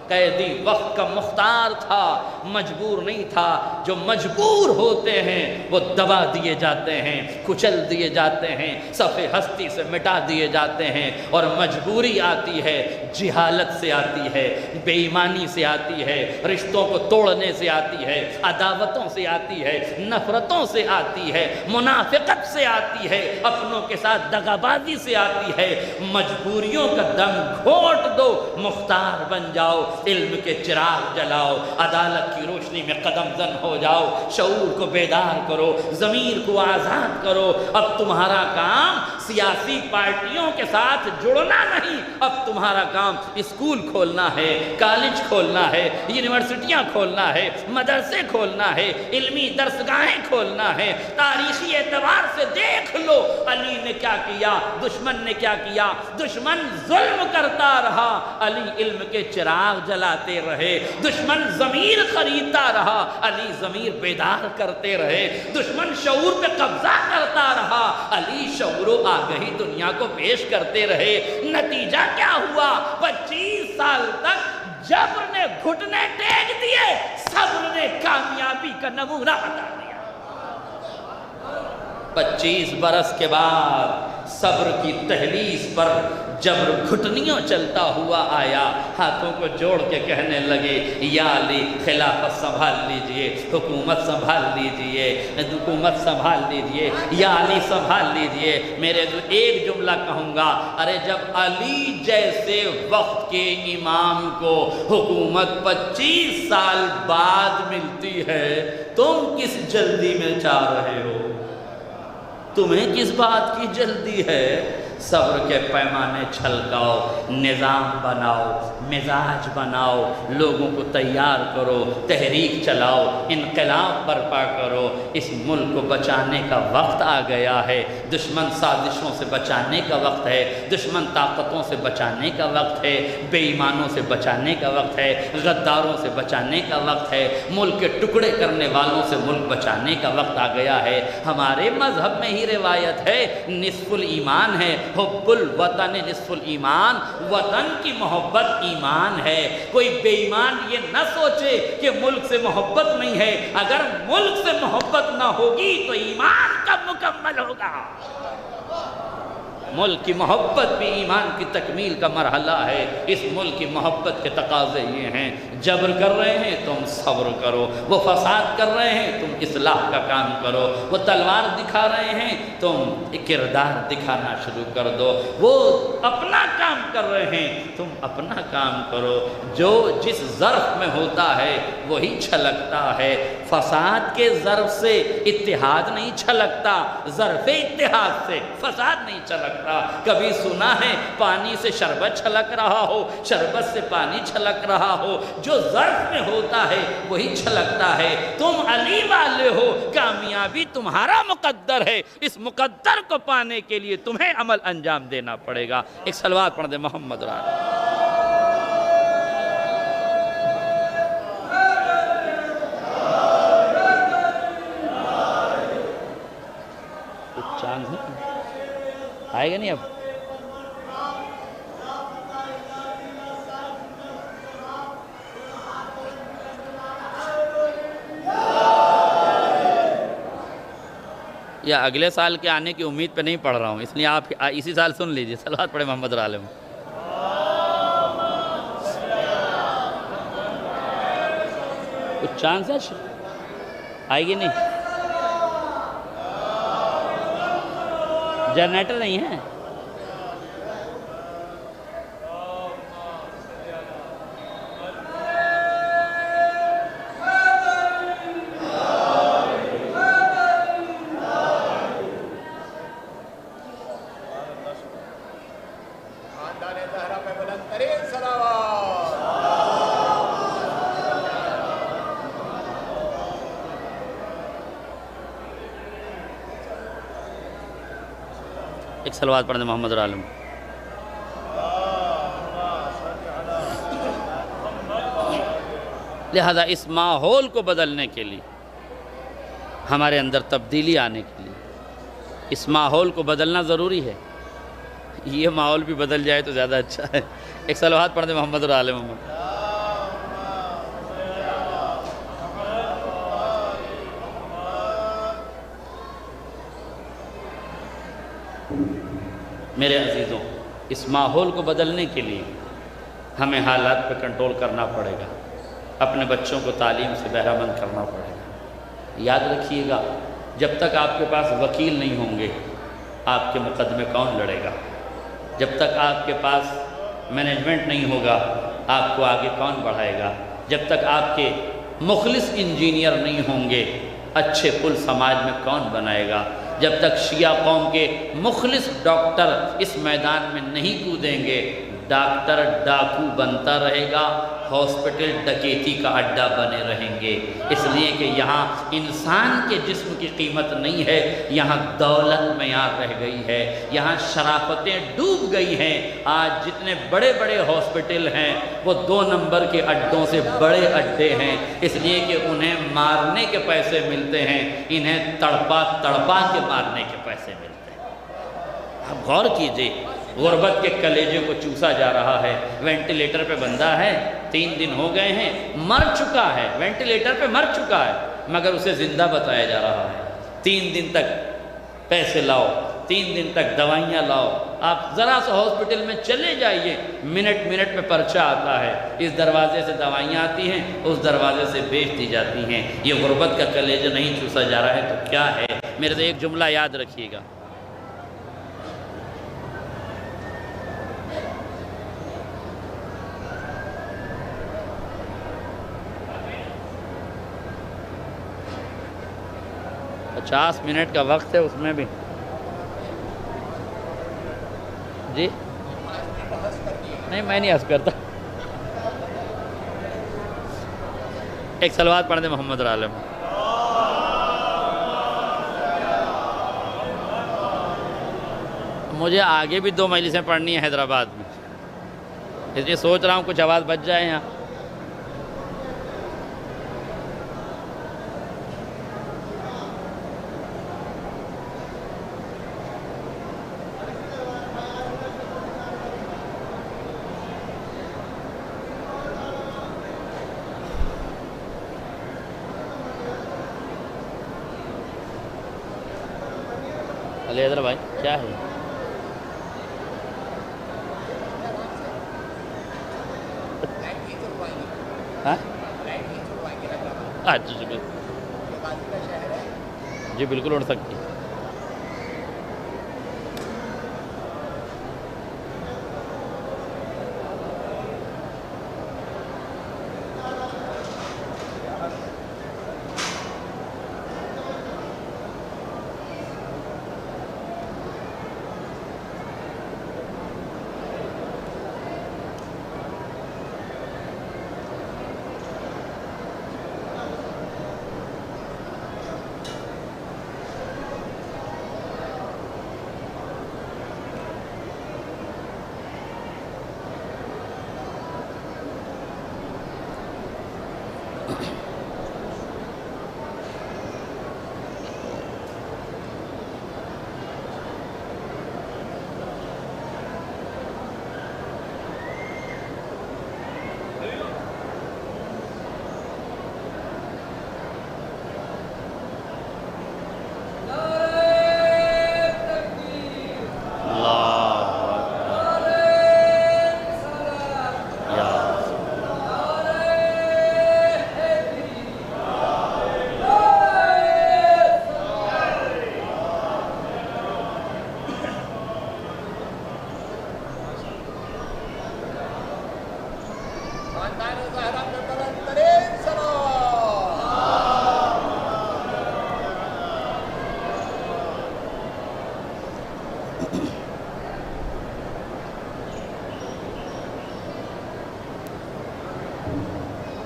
قیدی وقت کا مختار تھا، مجبور نہیں تھا۔ جو مجبور ہوتے ہیں وہ دبا دیے جاتے ہیں، کچل دیے جاتے ہیں، صفحے ہستی سے مٹا دیے جاتے ہیں۔ اور مجبوری آتی ہے، جہالت سے آتی ہے، بے ایمانی سے آتی ہے، رشتوں کو توڑنے سے آتی ہے، عداوتوں سے آتی ہے، نفرتوں سے آتی ہے، منافقت سے آتی ہے، اپنوں کے ساتھ دغابازی سے آتی ہے۔ مجبوریوں کا دم گھونٹ دو، مختار بن جاؤ، علم کے چراغ جلاؤ، عدالت کی روشنی میں قدم زن ہو جاؤ، شعور کو بیدار کرو، ضمیر کو آزاد کرو۔ اب تمہارا کام سیاسی پارٹیوں کے ساتھ جڑنا نہیں، اب تمہارا کام اسکول کھولنا ہے، کالج کھولنا ہے، یونیورسٹیاں کھولنا ہے، مدرسے کھولنا ہے، علمی درسگاہیں کھولنا ہے۔ تاریخی اعتبار سے دیکھ لو علی نے کیا کیا، دشمن نے کیا کیا۔ دشمن ظلم کرتا رہا، علی علم کے چراغ جلاتے رہے۔ دشمن ضمیر خریدتا رہا، علی ضمیر بیدار کرتے رہے۔ دشمن شعور پہ قبضہ کرتا رہا، علی شعور و آگہی دنیا کو پیش کرتے رہے۔ نتیجہ کیا ہوا؟ 25 سال تک جبر نے گھٹنے ٹیک دیے، صبر نے کامیابی کا نمونہ بتا دیا۔ 25 برس کے بعد صبر کی تہلیس پر جبر گھٹنیوں چلتا ہوا آیا، ہاتھوں کو جوڑ کے کہنے لگے یا علی خلافت سنبھال لیجئے، حکومت سنبھال لیجئے، حکومت سنبھال لیجئے، یا علی سنبھال لیجئے۔ میرے جو ایک جملہ کہوں گا، ارے جب علی جیسے وقت کے امام کو حکومت 25 سال بعد ملتی ہے، تم کس جلدی میں چاہ رہے ہو؟ تمہیں کس بات کی جلدی ہے؟ صبر کے پیمانے چھلکاؤ، نظام بناؤ، مزاج بناؤ، لوگوں کو تیار کرو، تحریک چلاؤ، انقلاب برپا کرو۔ اس ملک کو بچانے کا وقت آ گیا ہے، دشمن سازشوں سے بچانے کا وقت ہے، دشمن طاقتوں سے بچانے کا وقت ہے، بے ایمانوں سے بچانے کا وقت ہے، غداروں سے بچانے کا وقت ہے، ملک کے ٹکڑے کرنے والوں سے ملک بچانے کا وقت آ گیا ہے۔ ہمارے مذہب میں ہی روایت ہے، نصف الایمان ہے، حب الوطن نصف الایمان، وطن کی محبت ایمان ہے۔ کوئی بے ایمان یہ نہ سوچے کہ ملک سے محبت نہیں ہے، اگر ملک سے محبت نہ ہوگی تو ایمان کب مکمل ہوگا؟ ملک کی محبت بھی ایمان کی تکمیل کا مرحلہ ہے۔ اس ملک کی محبت کے تقاضے یہ ہیں، جبر کر رہے ہیں تم صبر کرو، وہ فساد کر رہے ہیں تم اصلاح کا کام کرو، وہ تلوار دکھا رہے ہیں تم کردار دکھانا شروع کر دو، وہ اپنا کام کر رہے ہیں تم اپنا کام کرو۔ جو جس ظرف میں ہوتا ہے وہی چھلکتا ہے۔ فساد کے ظرف سے اتحاد نہیں چھلکتا، ظرف اتحاد سے فساد نہیں چھلکتا۔ کبھی سنا ہے پانی سے شربت چھلک رہا ہو، شربت سے پانی چھلک رہا ہو؟ جو ظرف میں ہوتا ہے وہی چھلکتا ہے۔ تم علی والے ہو، کامیابی تمہارا مقدر ہے، اس مقدر کو پانے کے لیے تمہیں عمل انجام دینا پڑے گا۔ ایک صلوات پڑھ دے محمد رسول۔ کچھ چانس نہیں آئے گا نہیں اب؟ یا اگلے سال کے آنے کی امید پہ نہیں پڑھ رہا ہوں، اس لیے آپ اسی سال سن لیجئے۔ صلوات پڑھے محمد عالم۔ کچھ چانس ہے آئے گی نہیں؟ جنریٹر نہیں ہے؟ خاندان زہرا پہ بلند کرے ایک صلوات پڑھ دیں محمد عالم۔ لہذا اس ماحول کو بدلنے کے لیے، ہمارے اندر تبدیلی آنے کے لیے اس ماحول کو بدلنا ضروری ہے۔ یہ ماحول بھی بدل جائے تو زیادہ اچھا ہے۔ ایک صلوات پڑھ دیں محمد عالم محمد۔ میرے عزیزوں، اس ماحول کو بدلنے کے لیے ہمیں حالات پہ کنٹرول کرنا پڑے گا، اپنے بچوں کو تعلیم سے بہرہ مند کرنا پڑے گا۔ یاد رکھیے گا، جب تک آپ کے پاس وکیل نہیں ہوں گے، آپ کے مقدمے کون لڑے گا؟ جب تک آپ کے پاس مینجمنٹ نہیں ہوگا، آپ کو آگے کون بڑھائے گا؟ جب تک آپ کے مخلص انجینئر نہیں ہوں گے، اچھے پل سماج میں کون بنائے گا؟ جب تک شیعہ قوم کے مخلص ڈاکٹر اس میدان میں نہیں کودیں گے، ڈاکٹر ڈاکو بنتا رہے گا، ہاسپٹل ڈکیتی کا اڈا بنے رہیں گے۔ اس لیے کہ یہاں انسان کے جسم کی قیمت نہیں ہے، یہاں دولت معیار رہ گئی ہے، یہاں شرافتیں ڈوب گئی ہیں۔ آج جتنے بڑے بڑے ہاسپٹل ہیں وہ 2 نمبر کے اڈوں سے بڑے اڈے ہیں، اس لیے کہ انہیں مارنے کے پیسے ملتے ہیں، انہیں تڑپا تڑپا کے مارنے کے پیسے ملتے ہیں۔ آپ غور کیجئے، غربت کے کلیجے کو چوسا جا رہا ہے۔ وینٹیلیٹر پہ بندہ ہے، 3 دن ہو گئے ہیں، مر چکا ہے، وینٹیلیٹر پہ مر چکا ہے، مگر اسے زندہ بتایا جا رہا ہے۔ 3 دن تک پیسے لاؤ، 3 دن تک دوائیاں لاؤ۔ آپ ذرا سا ہاسپٹل میں چلے جائیے، منٹ منٹ میں پرچہ آتا ہے، اس دروازے سے دوائیاں آتی ہیں، اس دروازے سے بیچ دی جاتی ہیں۔ یہ غربت کا کلیجہ نہیں چوسا جا رہا ہے تو کیا ہے؟ میرے سے ایک جملہ یاد رکھیے گا، پچاس منٹ کا وقت ہے، اس میں بھی جی نہیں، میں نہیں حس کرتا۔ ایک صلوات پڑھ دیں محمد عالم۔ مجھے آگے بھی 2 مجلسیں پڑھنی ہیں حیدرآباد میں، اس لیے سوچ رہا ہوں کچھ آواز بچ جائے یہاں۔ علی حیدر بھائی کیا ہے؟ ہاں جی بالکل اڑ سکتی۔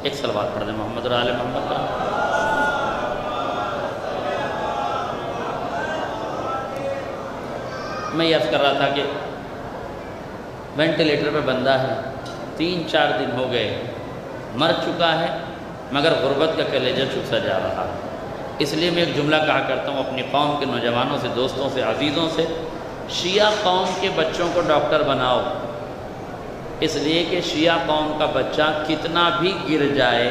ایک صلوات پڑھ دیں محمد اور آل محمد پر۔ میں یہ عرض کر رہا تھا کہ وینٹیلیٹر پہ بندہ ہے، 3-4 دن ہو گئے، مر چکا ہے، مگر غربت کا کلیجہ چوسا جا رہا ہے۔ اس لیے میں ایک جملہ کہا کرتا ہوں اپنی قوم کے نوجوانوں سے، دوستوں سے، عزیزوں سے، شیعہ قوم کے بچوں کو ڈاکٹر بناؤ، اس لیے کہ شیعہ قوم کا بچہ کتنا بھی گر جائے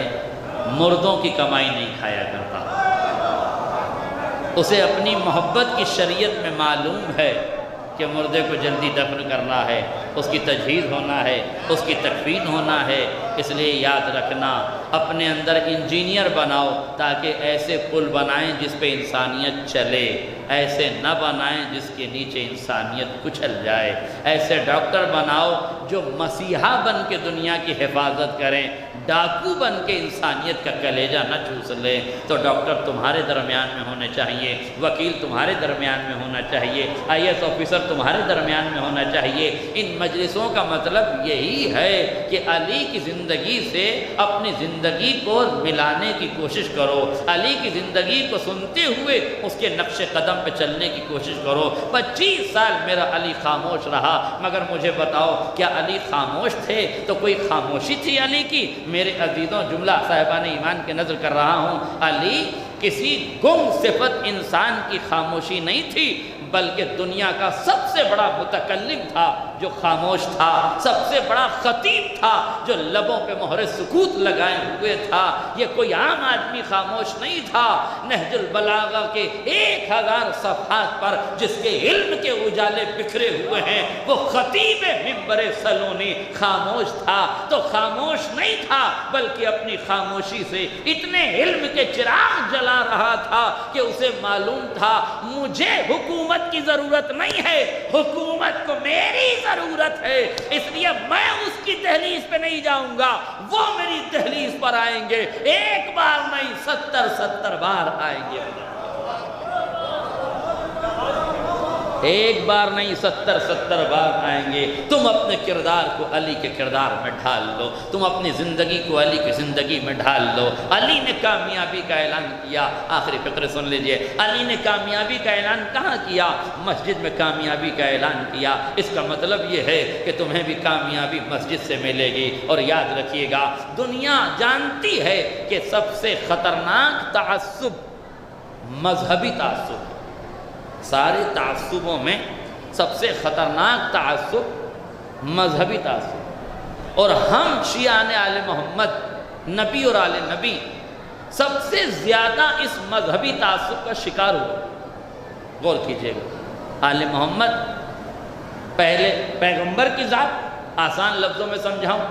مردوں کی کمائی نہیں کھایا کرتا۔ اسے اپنی محبت کی شریعت میں معلوم ہے کہ مردے کو جلدی دفن کرنا ہے، اس کی تجہیز ہونا ہے، اس کی تکفین ہونا ہے۔ اس لیے یاد رکھنا، اپنے اندر انجینئر بناؤ تاکہ ایسے پل بنائیں جس پہ انسانیت چلے، ایسے نہ بنائیں جس کے نیچے انسانیت کچل جائے۔ ایسے ڈاکٹر بناؤ جو مسیحا بن کے دنیا کی حفاظت کریں، ڈاکو بن کے انسانیت کا کلیجہ نہ چوس لیں۔ تو ڈاکٹر تمہارے درمیان میں ہونے چاہیے، وکیل تمہارے درمیان میں ہونا چاہیے، IAS آفیسر تمہارے درمیان میں ہونا چاہیے۔ ان مجلسوں کا مطلب یہی ہے کہ علی کی زندگی سے اپنی زندگی کو ملانے کی کوشش کرو، علی کی زندگی کو سنتے ہوئے اس کے نقش قدم پہ چلنے کی کوشش کرو۔ 25 سال میرا علی خاموش رہا، مگر مجھے بتاؤ کیا علی خاموش تھے تو کوئی خاموشی تھی علی کی؟ میرے عزیزوں، جملہ صاحبان ایمان کے نظر کر رہا ہوں، علی کسی گم صفت انسان کی خاموشی نہیں تھی، بلکہ دنیا کا سب سے بڑا متکلم تھا جو خاموش تھا، سب سے بڑا خطیب تھا جو لبوں پہ مہر سکوت لگائے ہوئے تھا۔ یہ کوئی عام آدمی خاموش نہیں تھا۔ نہج البلاغہ کے 1000 صفحات پر جس کے علم کے اجالے بکھرے ہوئے ہیں، وہ خطیب منبر سلونی خاموش تھا تو خاموش نہیں تھا، بلکہ اپنی خاموشی سے اتنے علم کے چراغ جلا رہا تھا کہ اسے معلوم تھا مجھے حکومت کی ضرورت نہیں ہے، حکومت کو میری ضرورت ہے، اس لیے میں اس کی دہلیز پہ نہیں جاؤں گا، وہ میری دہلیز پر آئیں گے، ایک بار نہیں 70 بار آئیں گے، ایک بار نہیں 70 بار آئیں گے۔ تم اپنے کردار کو علی کے کردار میں ڈھال لو، تم اپنی زندگی کو علی کی زندگی میں ڈھال لو۔ علی نے کامیابی کا اعلان کیا، آخری فقرے سن لیجئے، علی نے کامیابی کا اعلان کہاں کیا؟ مسجد میں کامیابی کا اعلان کیا۔ اس کا مطلب یہ ہے کہ تمہیں بھی کامیابی مسجد سے ملے گی۔ اور یاد رکھیے گا، دنیا جانتی ہے کہ سب سے خطرناک تعصب مذہبی تعصب ہے۔ سارے تعصبوں میں سب سے خطرناک تعصب مذہبی تعصب، اور ہم شیعان آل محمد، نبی اور آل نبی سب سے زیادہ اس مذہبی تعصب کا شکار ہوئے۔ غور کیجئے گا، آل محمد پہلے پیغمبر کی ذات، آسان لفظوں میں سمجھاؤں،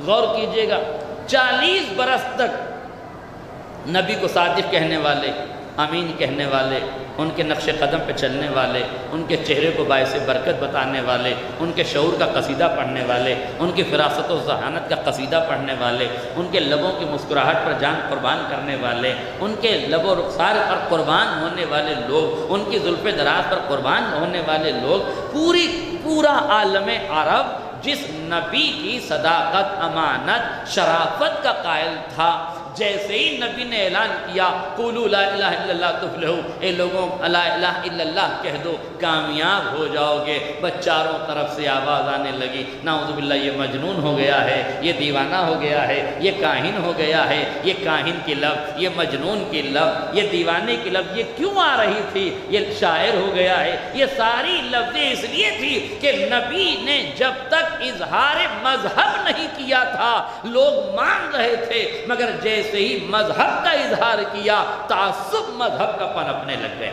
غور کیجئے گا، 40 برس تک نبی کو صادق کہنے والے، امین کہنے والے، ان کے نقش قدم پہ چلنے والے، ان کے چہرے کو باعث برکت بتانے والے، ان کے شعور کا قصیدہ پڑھنے والے، ان کی فراست و ذہانت کا قصیدہ پڑھنے والے، ان کے لبوں کی مسکراہٹ پر جان قربان کرنے والے، ان کے لب و رخسار پر قربان ہونے والے لوگ، ان کی زلف دراز پر قربان ہونے والے لوگ، پورا عالم عرب جس نبی کی صداقت، امانت، شرافت کا قائل تھا، جیسے ہی نبی نے اعلان کیا قولوا لا الہ الا اللہ تفلحوا، اے لوگوں لا الہ الا اللہ کہہ دو کامیاب ہو جاؤ گے، بس چاروں طرف سے آواز آنے لگی، نعوذ باللہ یہ مجنون ہو گیا ہے، یہ دیوانہ ہو گیا ہے، یہ کاہن ہو گیا ہے، یہ کاہن کی لفظ، یہ مجنون کی لفظ، یہ دیوانے کی لفظ یہ کیوں آ رہی تھی، یہ شاعر ہو گیا ہے، یہ ساری لفظیں اس لیے تھی کہ نبی نے جب تک اظہار مذہب نہیں کیا تھا لوگ مان رہے تھے، مگر جیسے ہی مذہب کا اظہار کیا تعصب مذہب کا پنپنے لگ گیا،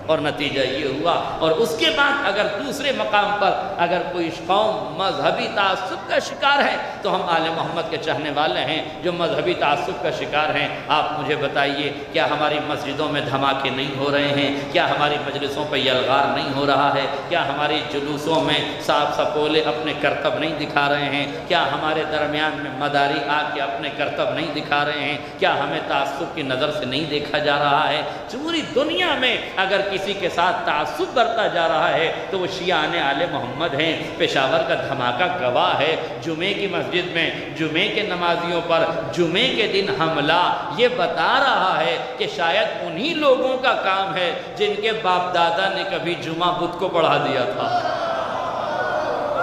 اور نتیجہ یہ ہوا۔ اور اس کے بعد اگر دوسرے مقام پر اگر کوئی قوم مذہبی تعصب کا شکار ہے تو ہم آل محمد کے چاہنے والے ہیں جو مذہبی تعصب کا شکار ہیں۔ آپ مجھے بتائیے، کیا ہماری مسجدوں میں دھماکے نہیں ہو رہے ہیں؟ کیا ہماری مجلسوں پہ یلغار نہیں ہو رہا ہے؟ کیا ہماری جلوسوں میں صاف سپولے اپنے کرتب نہیں دکھا رہے ہیں؟ کیا ہمارے درمیان میں مداری آ کے اپنے کرتب نہیں دکھا رہے ہیں؟ کیا ہمیں تعصب کی نظر سے نہیں دیکھا جا رہا ہے؟ پوری دنیا میں اگر کسی کے ساتھ تعصب برتا جا رہا ہے تو وہ شیعان آل محمد ہیں۔ پشاور کا دھماکہ گواہ ہے، جمعے کی مسجد میں جمعے کے نمازیوں پر جمعے کے دن حملہ، یہ بتا رہا ہے کہ شاید انہی لوگوں کا کام ہے جن کے باپ دادا نے کبھی جمعہ بدھ کو پڑھا دیا تھا۔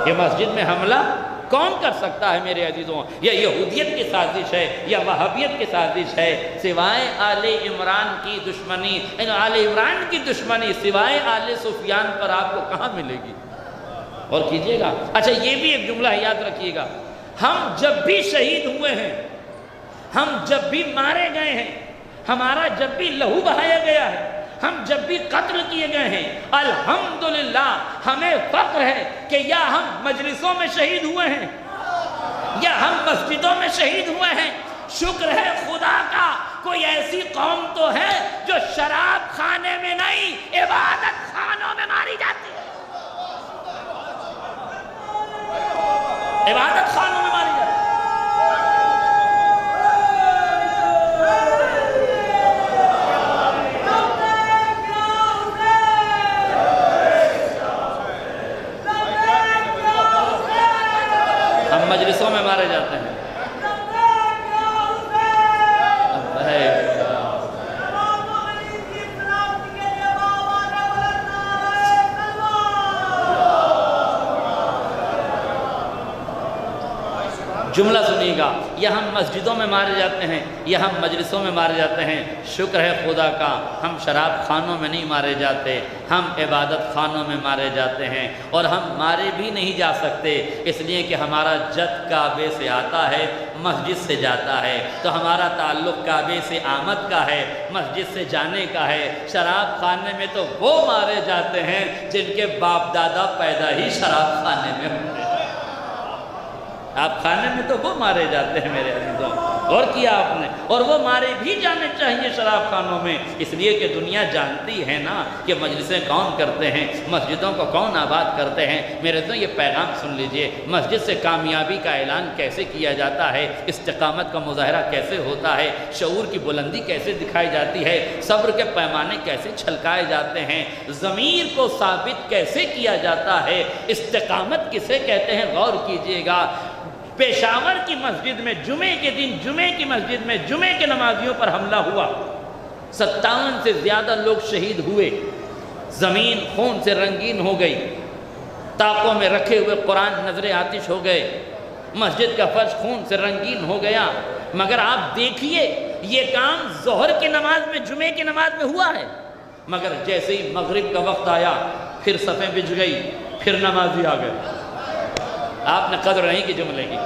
یہ مسجد میں حملہ کون کر سکتا ہے میرے عزیزوں؟ یا یہودیت کی سازش ہے یا وہابیت کی سازش ہے؟ سوائے آل عمران کی دشمنی، آل عمران کی دشمنی سوائے آل سفیان پر آپ کو کہاں ملے گی؟ اور کیجئے گا، اچھا یہ بھی ایک جملہ یاد رکھیے گا، ہم جب بھی شہید ہوئے ہیں، ہم جب بھی مارے گئے ہیں، ہمارا جب بھی لہو بہایا گیا ہے، ہم جب بھی قتل کیے گئے ہیں، الحمدللہ ہمیں فخر ہے کہ یا ہم مجلسوں میں شہید ہوئے ہیں یا ہم مسجدوں میں شہید ہوئے ہیں۔ شکر ہے خدا کا کوئی ایسی قوم تو ہے جو شراب خانے میں نہیں، عبادت خانوں میں ماری جاتی ہے، عبادت خانوں میں ماری جاتی ہے۔ ہم مجلسوں میں مارے جاتے ہیں۔ جملہ سنیے گا، یا ہم مسجدوں میں مارے جاتے ہیں یا ہم مجلسوں میں مارے جاتے ہیں، شکر ہے خدا کا ہم شراب خانوں میں نہیں مارے جاتے، ہم عبادت خانوں میں مارے جاتے ہیں، اور ہم مارے بھی نہیں جا سکتے اس لیے کہ ہمارا جد کعبے سے آتا ہے، مسجد سے جاتا ہے، تو ہمارا تعلق کعبے سے آمد کا ہے، مسجد سے جانے کا ہے۔ شراب خانے میں تو وہ مارے جاتے ہیں جن کے باپ دادا پیدا ہی شراب خانے میں ہوتے ہیں۔ آپ خانے میں تو وہ مارے جاتے ہیں میرے عزیزوں، اور کیا آپ نے، اور وہ مارے بھی جانے چاہیے شراب خانوں میں، اس لیے کہ دنیا جانتی ہے نا کہ مجلسیں کون کرتے ہیں، مسجدوں کو کون آباد کرتے ہیں۔ میرے عزیزوں یہ پیغام سن لیجئے، مسجد سے کامیابی کا اعلان کیسے کیا جاتا ہے، استقامت کا مظاہرہ کیسے ہوتا ہے، شعور کی بلندی کیسے دکھائی جاتی ہے، صبر کے پیمانے کیسے چھلکائے جاتے ہیں، ضمیر کو ثابت کیسے کیا جاتا ہے، استقامت کسے کہتے ہیں، غور کیجئے گا۔ پشاور کی مسجد میں جمعے کے دن جمعے کی مسجد میں جمعے کے نمازیوں پر حملہ ہوا، 57 سے زیادہ لوگ شہید ہوئے، زمین خون سے رنگین ہو گئی، طاقوں میں رکھے ہوئے قرآن نظر آتش ہو گئے، مسجد کا فرش خون سے رنگین ہو گیا۔ مگر آپ دیکھیے یہ کام ظہر کی نماز میں جمعے کی نماز میں ہوا ہے، مگر جیسے ہی مغرب کا وقت آیا پھر صفیں بچھ گئی، پھر نمازی آ گئے۔ آپ نے قدر نہیں کی جملے کی،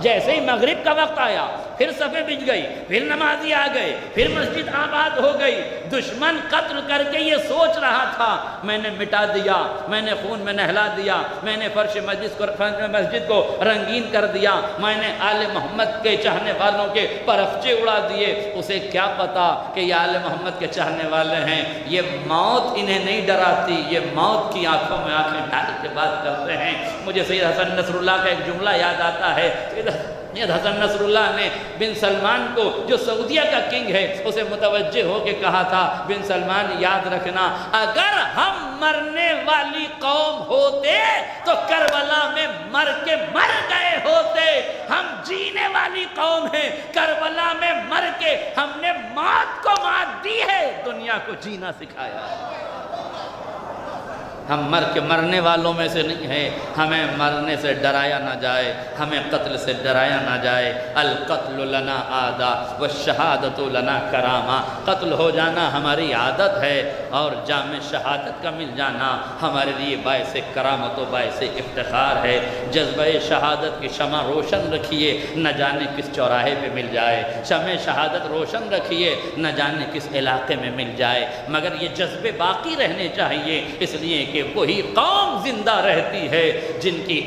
جیسے ہی مغرب کا وقت آیا پھر صفیں بچھ گئی، پھر نمازی آ گئے، پھر مسجد آباد ہو گئی۔ دشمن قتل کر کے یہ سوچ رہا تھا میں نے مٹا دیا، میں نے خون میں نہلا دیا، میں نے فرش مسجد کو رنگین کر دیا، میں نے آل محمد کے چاہنے والوں کے پرخچے اڑا دیے۔ اسے کیا پتا کہ یہ آل محمد کے چاہنے والے ہیں، یہ موت انہیں نہیں ڈراتی، یہ موت کی آنکھوں میں آنکھیں ڈال کے بات کرتے ہیں۔ مجھے سید حسن نصر اللہ کا ایک جملہ یاد آتا ہے، سید حسن نصر اللہ نے بن سلمان کو جو سعودیہ کا کنگ ہے اسے متوجہ ہو کے کہا تھا، بن سلمان یاد رکھنا اگر ہم مرنے والی قوم ہوتے تو کربلا میں مر کے مر گئے ہوتے، ہم جینے والی قوم ہیں، کربلا میں مر کے ہم نے موت کو مات دی ہے، دنیا کو جینا سکھایا۔ ہم مر کے مرنے والوں میں سے نہیں ہیں، ہمیں مرنے سے ڈرایا نہ جائے، ہمیں قتل سے ڈرایا نہ جائے۔ القتل لنا عادہ والشہادت لنا کرامہ، قتل ہو جانا ہماری عادت ہے اور جام شہادت کا مل جانا ہمارے لیے باعث کرامت و باعث افتخار ہے۔ جذبہ شہادت کی شمع روشن رکھیے، نہ جانے کس چوراہے پہ مل جائے، شمع شہادت روشن رکھیے، نہ جانے کس علاقے میں مل جائے، مگر یہ جذبے باقی رہنے چاہیے، اس لیے کہ وہی قوم زندہ رہتی ہے جن کی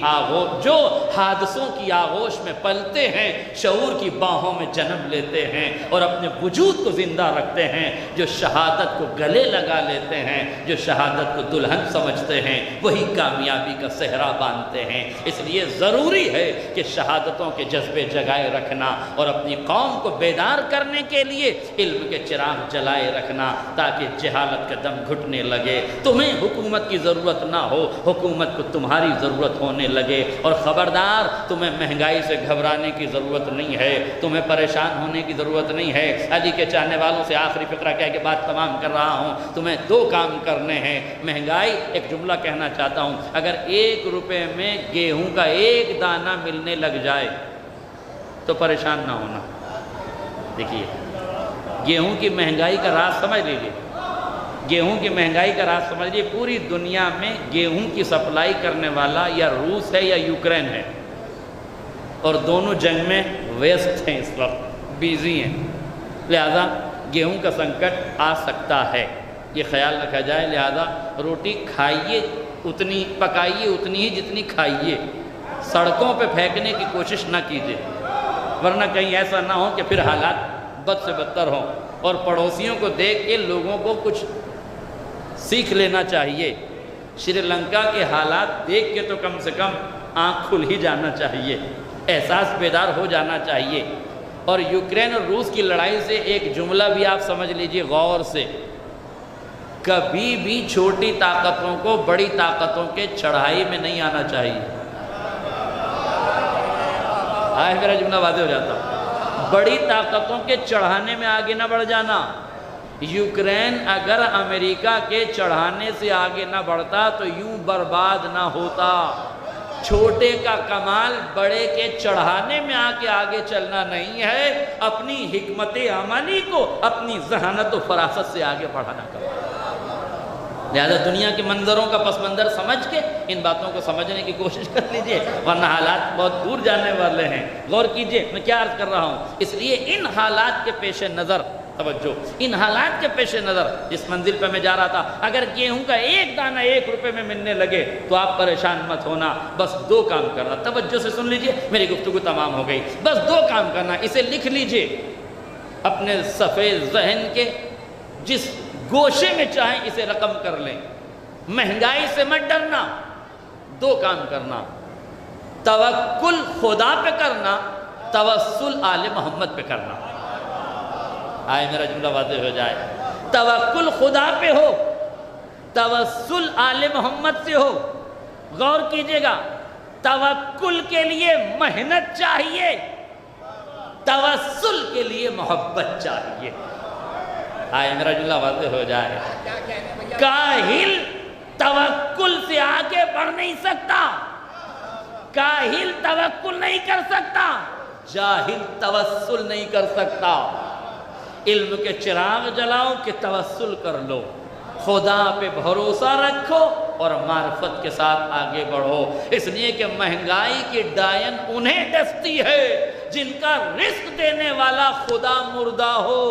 جو حادثوں کی آغوش میں پلتے ہیں، شعور کی باہوں میں جنم لیتے ہیں اور اپنے وجود کو زندہ رکھتے ہیں، جو شہادت کو گلے لگا لیتے ہیں، جو شہادت کو دلہن سمجھتے ہیں، وہی کامیابی کا صحرا باندھتے ہیں۔ اس لیے ضروری ہے کہ شہادتوں کے جذبے جگائے رکھنا اور اپنی قوم کو بیدار کرنے کے لیے علم کے چراغ جلائے رکھنا، تاکہ جہالت کا دم گھٹنے لگے، تمہیں حکومت کی ضرورت نہ ہو، حکومت کو تمہاری ضرورت ہونے لگے۔ اور خبردار، تمہیں مہنگائی سے گھبرانے کی ضرورت نہیں ہے، تمہیں پریشان ہونے کی ضرورت نہیں ہے۔ علی کے چاہنے والوں سے آخری فقرہ کہہ کے بات تمام کر رہا ہوں، تمہیں دو کام کرنے ہیں۔ مہنگائی، ایک جملہ کہنا چاہتا ہوں، اگر 1 روپے میں گیہوں کا 1 دانہ ملنے لگ جائے تو پریشان نہ ہونا۔ دیکھیے، گیہوں کی مہنگائی کا راز سمجھ لیجیے، گیہوں کی مہنگائی کا راز سمجھ لیجیے۔ پوری دنیا میں گیہوں کی سپلائی کرنے والا یا روس ہے یا یوکرین ہے، اور دونوں جنگ میں ویسٹ ہیں، اس وقت بیزی ہیں، لہذا گیہوں کا سنکٹ آ سکتا ہے، یہ خیال رکھا جائے۔ لہذا روٹی کھائیے اتنی، پکائیے اتنی ہی جتنی کھائیے، سڑکوں پہ پھینکنے کی کوشش نہ کیجیے، ورنہ کہیں ایسا نہ ہو کہ پھر حالات بد سے بدتر ہوں۔ اور پڑوسیوں کو دیکھ کے لوگوں کو کچھ سیکھ لینا چاہیے۔ شری لنکا کے حالات دیکھ کے تو کم سے کم آنکھ کھل ہی جانا چاہیے، احساس بیدار ہو جانا چاہیے۔ اور یوکرین اور روس کی لڑائی سے ایک جملہ بھی آپ سمجھ لیجئے غور سے، کبھی بھی چھوٹی طاقتوں کو بڑی طاقتوں کے چڑھائی میں نہیں آنا چاہیے۔ آئے میرا جملہ واضح ہو جاتا، بڑی طاقتوں کے چڑھانے میں آگے نہ بڑھ جانا۔ یوکرین اگر امریکہ کے چڑھانے سے آگے نہ بڑھتا تو یوں برباد نہ ہوتا۔ چھوٹے کا کمال بڑے کے چڑھانے میں آ کے آگے چلنا نہیں ہے، اپنی حکمت عملی کو اپنی ذہانت و فراست سے آگے بڑھانا کرنا۔ لہذا دنیا کے منظروں کا پس منظر سمجھ کے ان باتوں کو سمجھنے کی کوشش کر لیجئے، ورنہ حالات بہت دور جانے والے ہیں۔ غور کیجئے میں کیا عرض کر رہا ہوں۔ اس لیے ان حالات کے پیش نظر توجہ، ان حالات کے پیش نظر جس منزل پہ میں جا رہا تھا، اگر گیہوں کا 1 دانہ 1 روپے میں ملنے لگے تو آپ پریشان مت ہونا، بس 2 کام کرنا۔ توجہ سے سن لیجئے، میری گفتگو تمام ہو گئی۔ بس 2 کام کرنا، اسے لکھ لیجئے اپنے صفحے ذہن کے جس گوشے میں چاہیں، اسے رقم کر لیں۔ مہنگائی سے مت ڈرنا، 2 کام کرنا، توکل خدا پہ کرنا، توسل آل محمد پہ کرنا۔ آئے میرا جملہ واضح ہو جائے، توکل خدا پہ ہو، توسل آل محمد سے ہو۔ غور کیجئے گا، توکل کے لیے محنت چاہیے، توسل کے لیے محبت چاہیے۔ آئے میرا جملہ واضح ہو جائے، کاہل توکل سے آگے بڑھ نہیں سکتا، کاہل توکل نہیں کر سکتا، جاہل توسل نہیں کر سکتا۔ علم کے چراغ جلاؤ کہ توسل کر لو، خدا پہ بھروسہ رکھو اور معرفت کے ساتھ آگے بڑھو۔ اس لیے کہ مہنگائی کی ڈائن انہیں ڈستی ہے جن کا رزق دینے والا خدا مردہ ہو۔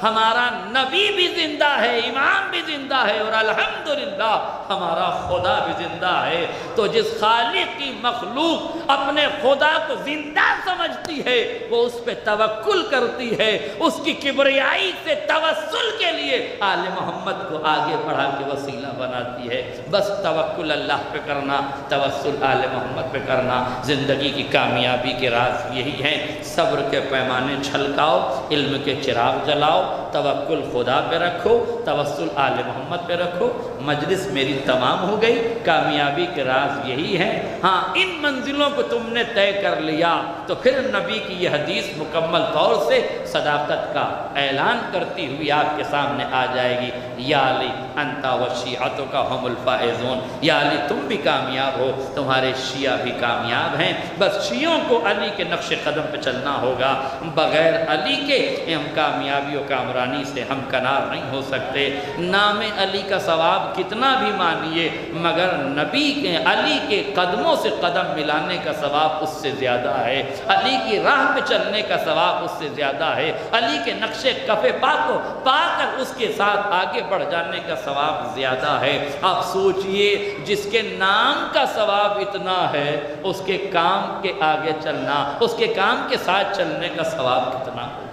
ہمارا نبی بھی زندہ ہے، امام بھی زندہ ہے، اور الحمدللہ ہمارا خدا بھی زندہ ہے۔ تو جس خالق کی مخلوق اپنے خدا کو زندہ سمجھتی ہے، وہ اس پہ توکل کرتی ہے، اس کی کبریائی سے توسل کے لیے آل محمد کو آگے بڑھا کے وسیلہ بناتی ہے۔ بس توکل اللہ پہ کرنا، توسل آل محمد پہ کرنا، زندگی کی کامیابی کے راز یہی ہیں۔ صبر کے پیمانے چھلکاؤ، علم کے چراغ جلاؤ، توکل خدا پہ رکھو، توسل آل محمد پہ رکھو۔ مجلس میری تمام ہو گئی، کامیابی کے راز یہی ہیں۔ ہاں، ان منزلوں کو تم نے طے کر لیا تو پھر نبی کی یہ حدیث مکمل طور سے صداقت کا اعلان کرتی ہوئی آپ کے سامنے آ جائے گی۔ یا علی انت و شیعتک ہم الفائزون، یا علی تم بھی کامیاب ہو، تمہارے شیعہ بھی کامیاب ہیں۔ بس شیعوں کو علی کے نقش قدم پہ چلنا ہوگا، بغیر علی کے ہم کامیابی و کامرانی حکمرانی سے ہم کنار نہیں ہو سکتے۔ نام علی کا ثواب کتنا بھی مانیے مگر نبی کے علی کے قدموں سے قدم ملانے کا ثواب اس سے زیادہ ہے، علی کی راہ پہ چلنے کا ثواب اس سے زیادہ ہے، علی کے نقش کف پا کو پا کر اس کے ساتھ آگے بڑھ جانے کا ثواب زیادہ ہے۔ آپ سوچئے جس کے نام کا ثواب اتنا ہے اس کے کام کے آگے چلنا، اس کے کام کے ساتھ چلنے کا ثواب کتنا ہوگا۔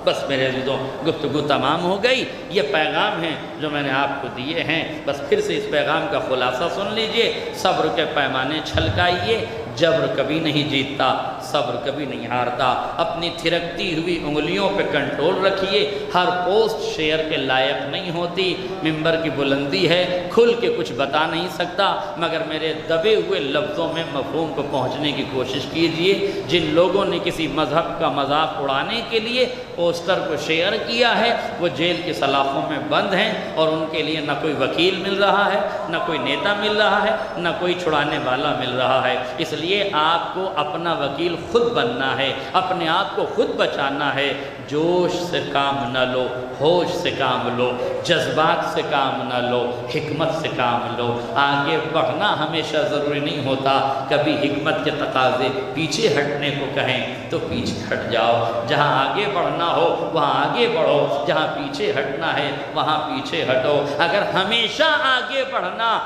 بس میرے عزیزوں گفتگو تمام ہو گئی، یہ پیغام ہیں جو میں نے آپ کو دیے ہیں، بس پھر سے اس پیغام کا خلاصہ سن لیجئے۔ صبر کے پیمانے چھلکائیے، جبر کبھی نہیں جیتتا، صبر کبھی نہیں ہارتا۔ اپنی تھرکتی ہوئی انگلیوں پہ کنٹرول رکھیے، ہر پوسٹ شیئر کے لائق نہیں ہوتی، ممبر کی بلندی ہے، کھل کے کچھ بتا نہیں سکتا، مگر میرے دبے ہوئے لفظوں میں مفہوم کو پہنچنے کی کوشش کیجئے۔ جن لوگوں نے کسی مذہب کا مذاق اڑانے کے لیے پوسٹر کو شیئر کیا ہے وہ جیل کی سلاخوں میں بند ہیں، اور ان کے لیے نہ کوئی وکیل مل رہا ہے، نہ کوئی نیتا مل رہا ہے، نہ کوئی چھڑانے والا مل رہا ہے۔ اس لیے آپ کو اپنا وکیل خود بننا ہے، اپنے آپ کو خود بچانا ہے۔ جوش سے کام نہ لو، ہوش سے کام لو، جذبات سے کام نہ لو، حکمت سے کام لو۔ آگے بڑھنا ہمیشہ ضروری نہیں ہوتا، کبھی حکمت کے تقاضے پیچھے ہٹنے کو کہیں تو پیچھے ہٹ جاؤ۔ جہاں آگے بڑھنا ہو وہاں آگے بڑھو، جہاں پیچھے ہٹنا ہے وہاں پیچھے ہٹو۔ اگر ہمیشہ آگے بڑھنا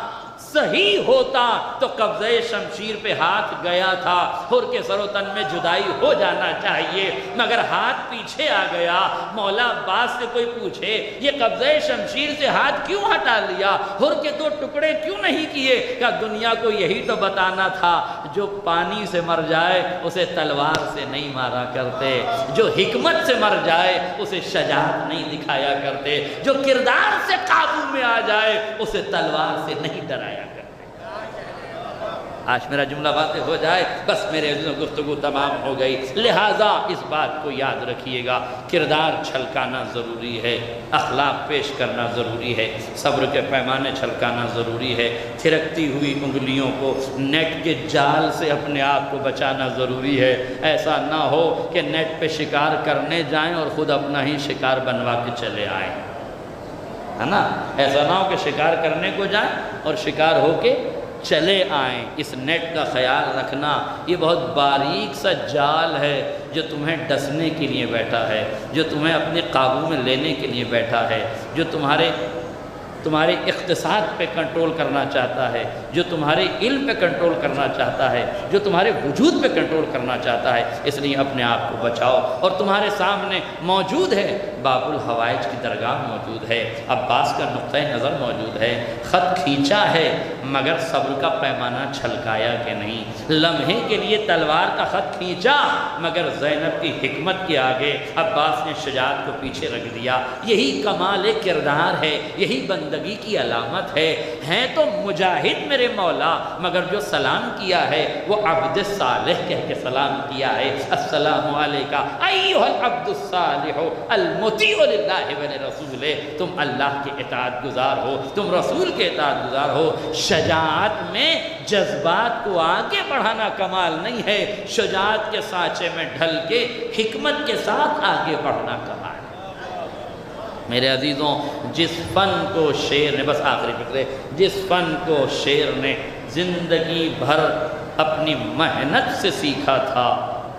صحیح ہوتا تو قبضہ شمشیر پہ ہاتھ گیا تھا، حر کے سر و تن میں جدائی ہو جانا چاہیے، مگر ہاتھ پیچھے آ گیا۔ مولا عباس سے کوئی پوچھے یہ قبضہ شمشیر سے ہاتھ کیوں ہٹا لیا، حر کے دو ٹکڑے کیوں نہیں کیے؟ کہ دنیا کو یہی تو بتانا تھا جو پانی سے مر جائے اسے تلوار سے نہیں مارا کرتے، جو حکمت سے مر جائے اسے شجاعت نہیں دکھایا کرتے، جو کردار سے قابو میں آ جائے اسے تلوار سے نہیں ڈرایا کرتے۔ آج میرا جملہ واضح ہو جائے، بس میرے عزیزوں گفتگو تمام ہو گئی۔ لہٰذا اس بات کو یاد رکھیے گا، کردار چھلکانا ضروری ہے، اخلاق پیش کرنا ضروری ہے، صبر کے پیمانے چھلکانا ضروری ہے، تھرکتی ہوئی انگلیوں کو نیٹ کے جال سے اپنے آپ کو بچانا ضروری ہے۔ ایسا نہ ہو کہ نیٹ پہ شکار کرنے جائیں اور خود اپنا ہی شکار بنوا کے چلے آئیں، ہے نا؟ ایسا نہ ہو کہ شکار کرنے کو جائیں اور شکار ہو کے چلے آئیں۔ اس نیٹ کا خیال رکھنا، یہ بہت باریک سا جال ہے جو تمہیں ڈسنے کے لیے بیٹھا ہے، جو تمہیں اپنے قابو میں لینے کے لیے بیٹھا ہے، جو تمہارے اقتصاد پہ کنٹرول کرنا چاہتا ہے، جو تمہارے علم پہ کنٹرول کرنا چاہتا ہے، جو تمہارے وجود پہ کنٹرول کرنا چاہتا ہے۔ اس لیے اپنے آپ کو بچاؤ۔ اور تمہارے سامنے موجود ہے، باب الحوائج کی درگاہ موجود ہے، عباس کا نقطہ نظر موجود ہے، خط کھینچا ہے مگر صبر کا پیمانہ چھلکایا کہ نہیں۔ لمحے کے لیے تلوار کا خط کھینچا مگر زینب کی حکمت کے آگے عباس نے شجاعت کو پیچھے رکھ دیا۔ یہی کمال کردار ہے، یہی بندگی کی علامت ہے۔ ہیں تو مجاہد میرے مولا مگر جو سلام کیا ہے وہ عبد صالح کہہ کے سلام کیا ہے۔ السلام علیکہ ایھا العبد الصالح المطیع للہ ولرسولہ، تم اللہ کے اطاعت گزار ہو، تم رسول کے اطاعت گزار ہو۔ شجاعت میں جذبات کو آگے بڑھانا کمال نہیں ہے، شجاعت کے سانچے میں ڈھل کے حکمت کے ساتھ آگے بڑھنا کمال ہے۔ میرے عزیزوں جس فن کو شعر نے، بس آخری فکرے، جس فن کو شعر نے زندگی بھر اپنی محنت سے سیکھا تھا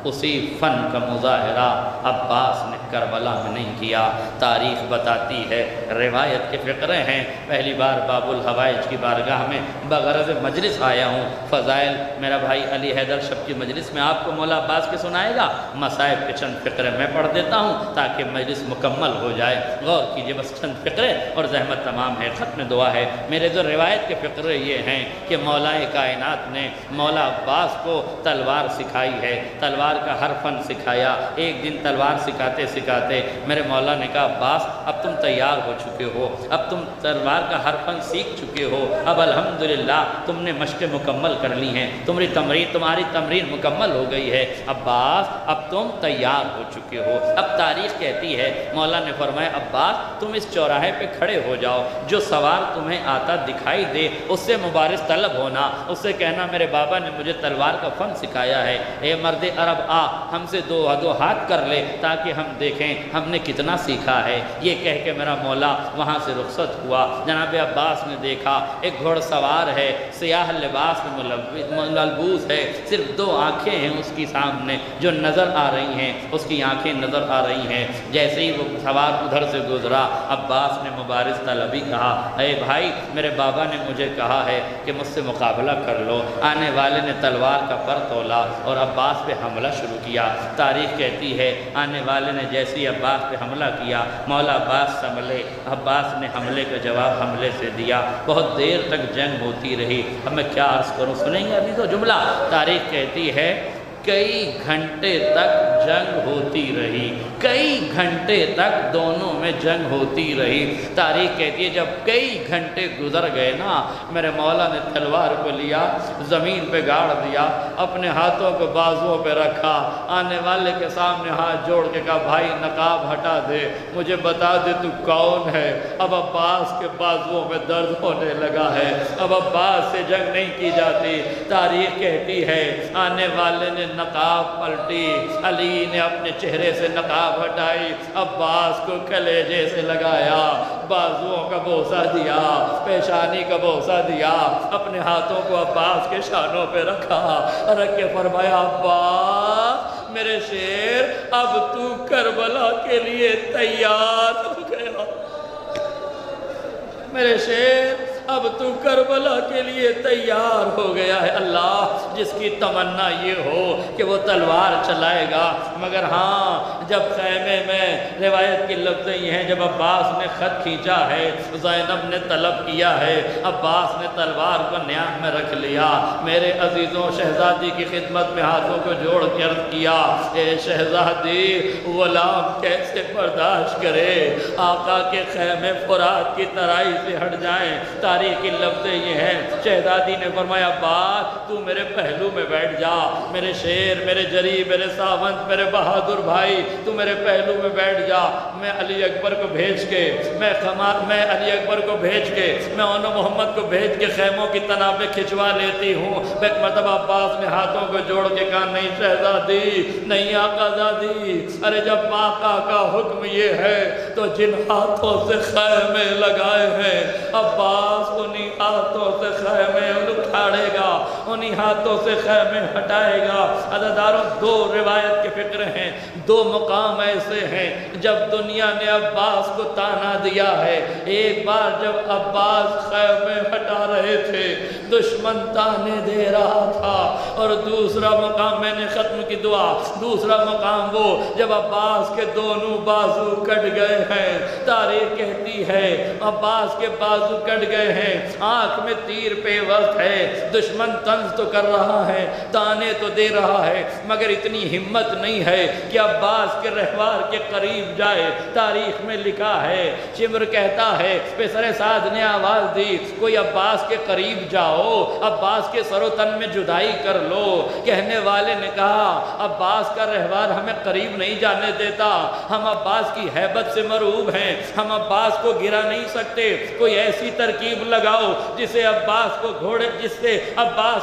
اسی فن کا مظاہرہ عباس نے کربلا میں نہیں کیا۔ تاریخ بتاتی ہے، روایت کے فقرے ہیں، پہلی بار باب الحوائج کی بارگاہ میں بغرض مجلس آیا ہوں۔ فضائل میرا بھائی علی حیدر شب کی مجلس میں آپ کو مولا عباس کے سنائے گا، مصائب کے چند فقرے میں پڑھ دیتا ہوں تاکہ مجلس مکمل ہو جائے۔ غور کیجئے، بس چند فقرے اور زحمت تمام ہے، ختم دعا ہے۔ میرے جو روایت کے فقرے یہ ہیں کہ مولا کائنات نے مولا عباس کو تلوار سکھائی ہے، تلوار کا ہر فن سکھایا۔ ایک دن تلوار سکھاتے سکھاتے میرے مولا نے کہا عباس اب تم تیار ہو چکے ہو، اب تم تلوار کا ہر فن سیکھ چکے ہو، اب الحمدللہ تم نے مشقیں مکمل کر لی ہیں، تمہاری تمرین مکمل ہو گئی ہے، عباس اب تم تیار ہو چکے ہو۔ اب تاریخ کہتی ہے مولا نے فرمایا عباس تم اس چوراہے پہ کھڑے ہو جاؤ، جو سوار تمہیں آتا دکھائی دے اس سے مبارز طلب ہونا، اس سے کہنا میرے بابا نے مجھے تلوار کا فن سکھایا ہے، اے مرد عرب آ ہم سے دو ہاتھ کر لے تاکہ ہم دیکھیں دیکھیں ہم نے کتنا سیکھا ہے، یہ کہہ کے میرا مولا وہاں سے رخصت ہوا۔ جناب عباس نے دیکھا ایک گھوڑ سوار ہے، سیاہ لباس میں ملبوس ہے، صرف 2 آنکھیں ہیں اس کی سامنے جو نظر آ رہی ہیں، اس کی آنکھیں نظر آ رہی ہیں۔ جیسے ہی وہ سوار ادھر سے گزرا، عباس نے مبارز طلبی کہا، اے بھائی میرے بابا نے مجھے کہا ہے کہ مجھ سے مقابلہ کر لو۔ آنے والے نے تلوار کا پر تولا اور عباس پہ حملہ شروع کیا۔ تاریخ کہتی ہے آنے والے نے جیسے ہی عباس پہ حملہ کیا، مولا عباس سنبھلے، عباس نے حملے کا جواب حملے سے دیا۔ بہت دیر تک جنگ ہوتی رہی۔ اب میں کیا عرض کروں، سنیں گے ابھی تو جملہ؟ تاریخ کہتی ہے کئی گھنٹے تک جنگ ہوتی رہی، کئی گھنٹے تک دونوں میں جنگ ہوتی رہی۔ تاریخ کہتی ہے جب کئی گھنٹے گزر گئے نا، میرے مولا نے تلوار کو لیا، زمین پہ گاڑ دیا، اپنے ہاتھوں کو بازوؤں پہ رکھا، آنے والے کے سامنے ہاتھ جوڑ کے کہا بھائی نقاب ہٹا دے، مجھے بتا دے تو کون ہے۔ اب عباس کے بازوؤں میں درد ہونے لگا ہے، اب عباس سے جنگ نہیں کی جاتی۔ تاریخ کہتی ہے آنے والے نے نقاب پلٹی، علی نے اپنے چہرے سے نقاب ہٹائی، عباس کو کلیجے سے لگایا، بازوؤں کا بوسہ دیا، پیشانی کا بوسہ دیا، اپنے ہاتھوں کو عباس کے شانوں پہ رکھا، رکھ کے فرمایا عباس میرے شیر اب تو کربلا کے لیے تیار ہو گیا، میرے شیر اب تو کربلا کے لیے تیار ہو گیا ہے۔ اللہ جس کی تمنا یہ ہو کہ وہ تلوار چلائے گا، مگر ہاں جب خیمے میں روایت کی لفظیں یہ ہیں جب عباس نے خط کھینچا ہے، زینب نے طلب کیا ہے، عباس نے تلوار کو نیام میں رکھ لیا۔ میرے عزیزوں شہزادی کی خدمت میں ہاتھوں کو جوڑ کے عرض کیا اے شہزادی غلام کیسے برداشت کرے آقا کے خیمے فرات کی ترائی سے ہٹ جائیں۔ تاریخ کی لفظیں یہ ہیں شہزادی نے فرمایا عباس تو میرے پہلو میں بیٹھ جا، میرے شیر، میرے جری، میرے ساونت، میرے بہادر بھائی تو میرے پہلو میں بیٹھ جا۔ میں علی اکبر کو بھیج کے میں علی اکبر کو بھیج کے میں اونو محمد کو بھیج کے خیموں کی تنابیں کھچوا لیتی ہوں۔ ایک مرتبہ عباس نے ہاتھوں کو جوڑ کے کہا نہیں شہزادی، نہیں آقا زادی، ارے جب آقا کا حکم یہ ہے تو جن ہاتھوں سے خیمے لگائے ہیں عباس انہی ہاتھوں سے خیمے اکھاڑے گا، انہی ہاتھوں سے خیمے ہٹائے گا۔ عزیزانو 2 روایت کے فکر ہیں، 2 مقام ایسے ہیں جب دنیا نے عباس کو تانا دیا ہے۔ ایک بار جب عباس خیمے ہٹا رہے تھے دشمن تانے دے رہا تھا، اور دوسرا مقام میں نے ختم کی دعا، دوسرا مقام وہ جب عباس کے دونوں بازو کٹ گئے ہیں۔ تاریخ کہتی ہے عباس کے بازو کٹ گئے ہیں، آنکھ میں تیر پہ وقت ہے، دشمن طنز تو کر رہا ہے، تانے تو دے رہا ہے، مگر اتنی ہمت نہیں ہے کہ عباس کے رہوار کے قریب جائے۔ تاریخ میں لکھا ہے شمر کہتا ہے پسر سعد نے آواز دی کوئی عباس کے قریب جاؤ، عباس کے سر و تن میں جدائی کر لو۔ کہنے والے نے کہا عباس کا رہوار ہمیں قریب نہیں جانے دیتا، ہم عباس کی ہیبت سے مرعوب ہیں، ہم عباس کو گرا نہیں سکتے، کوئی ایسی ترکیب لگاؤ جس سے عباس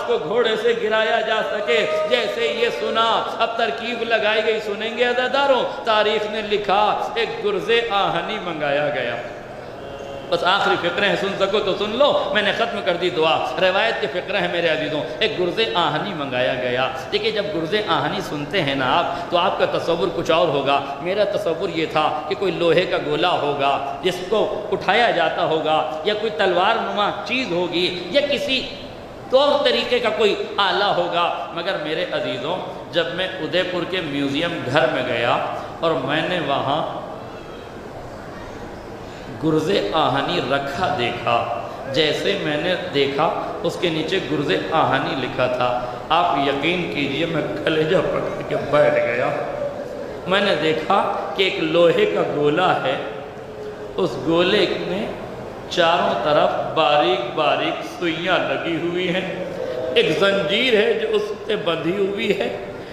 کو گھوڑے سے گرایا جا سکے۔ جیسے یہ سنا اب ترکیب لگائی گئی، سنیں گے عزیزانو؟ تاریخ نے لکھا ایک گرز آہنی منگایا گیا۔ بس آخری فقرے ہیں، سن سکو تو سن لو، میں نے ختم کر دی دعا۔ روایت کے فقرے ہیں میرے عزیزوں، ایک گرز آہنی منگایا گیا۔ دیکھیں جب گرز آہنی سنتے ہیں نا آپ تو آپ کا تصور کچھ اور ہوگا۔ میرا تصور یہ تھا کہ کوئی لوہے کا گولا ہوگا جس کو اٹھایا جاتا ہوگا، یا کوئی تلوار نما چیز ہوگی، یا کسی طور طریقے کا کوئی آلہ ہوگا۔ مگر میرے عزیزوں جب میں ادے پور کے میوزیم گھر میں گیا اور میں نے وہاں گرز آہنی رکھا دیکھا، جیسے میں نے دیکھا اس کے نیچے گرز آہنی لکھا تھا، آپ یقین کیجئے میں کلیجہ پکڑ کے بیٹھ گیا۔ میں نے دیکھا کہ ایک لوہے کا گولا ہے، اس گولے میں چاروں طرف باریک باریک سوئیاں لگی ہوئی ہیں، ایک زنجیر ہے جو اس سے بندھی ہوئی ہے،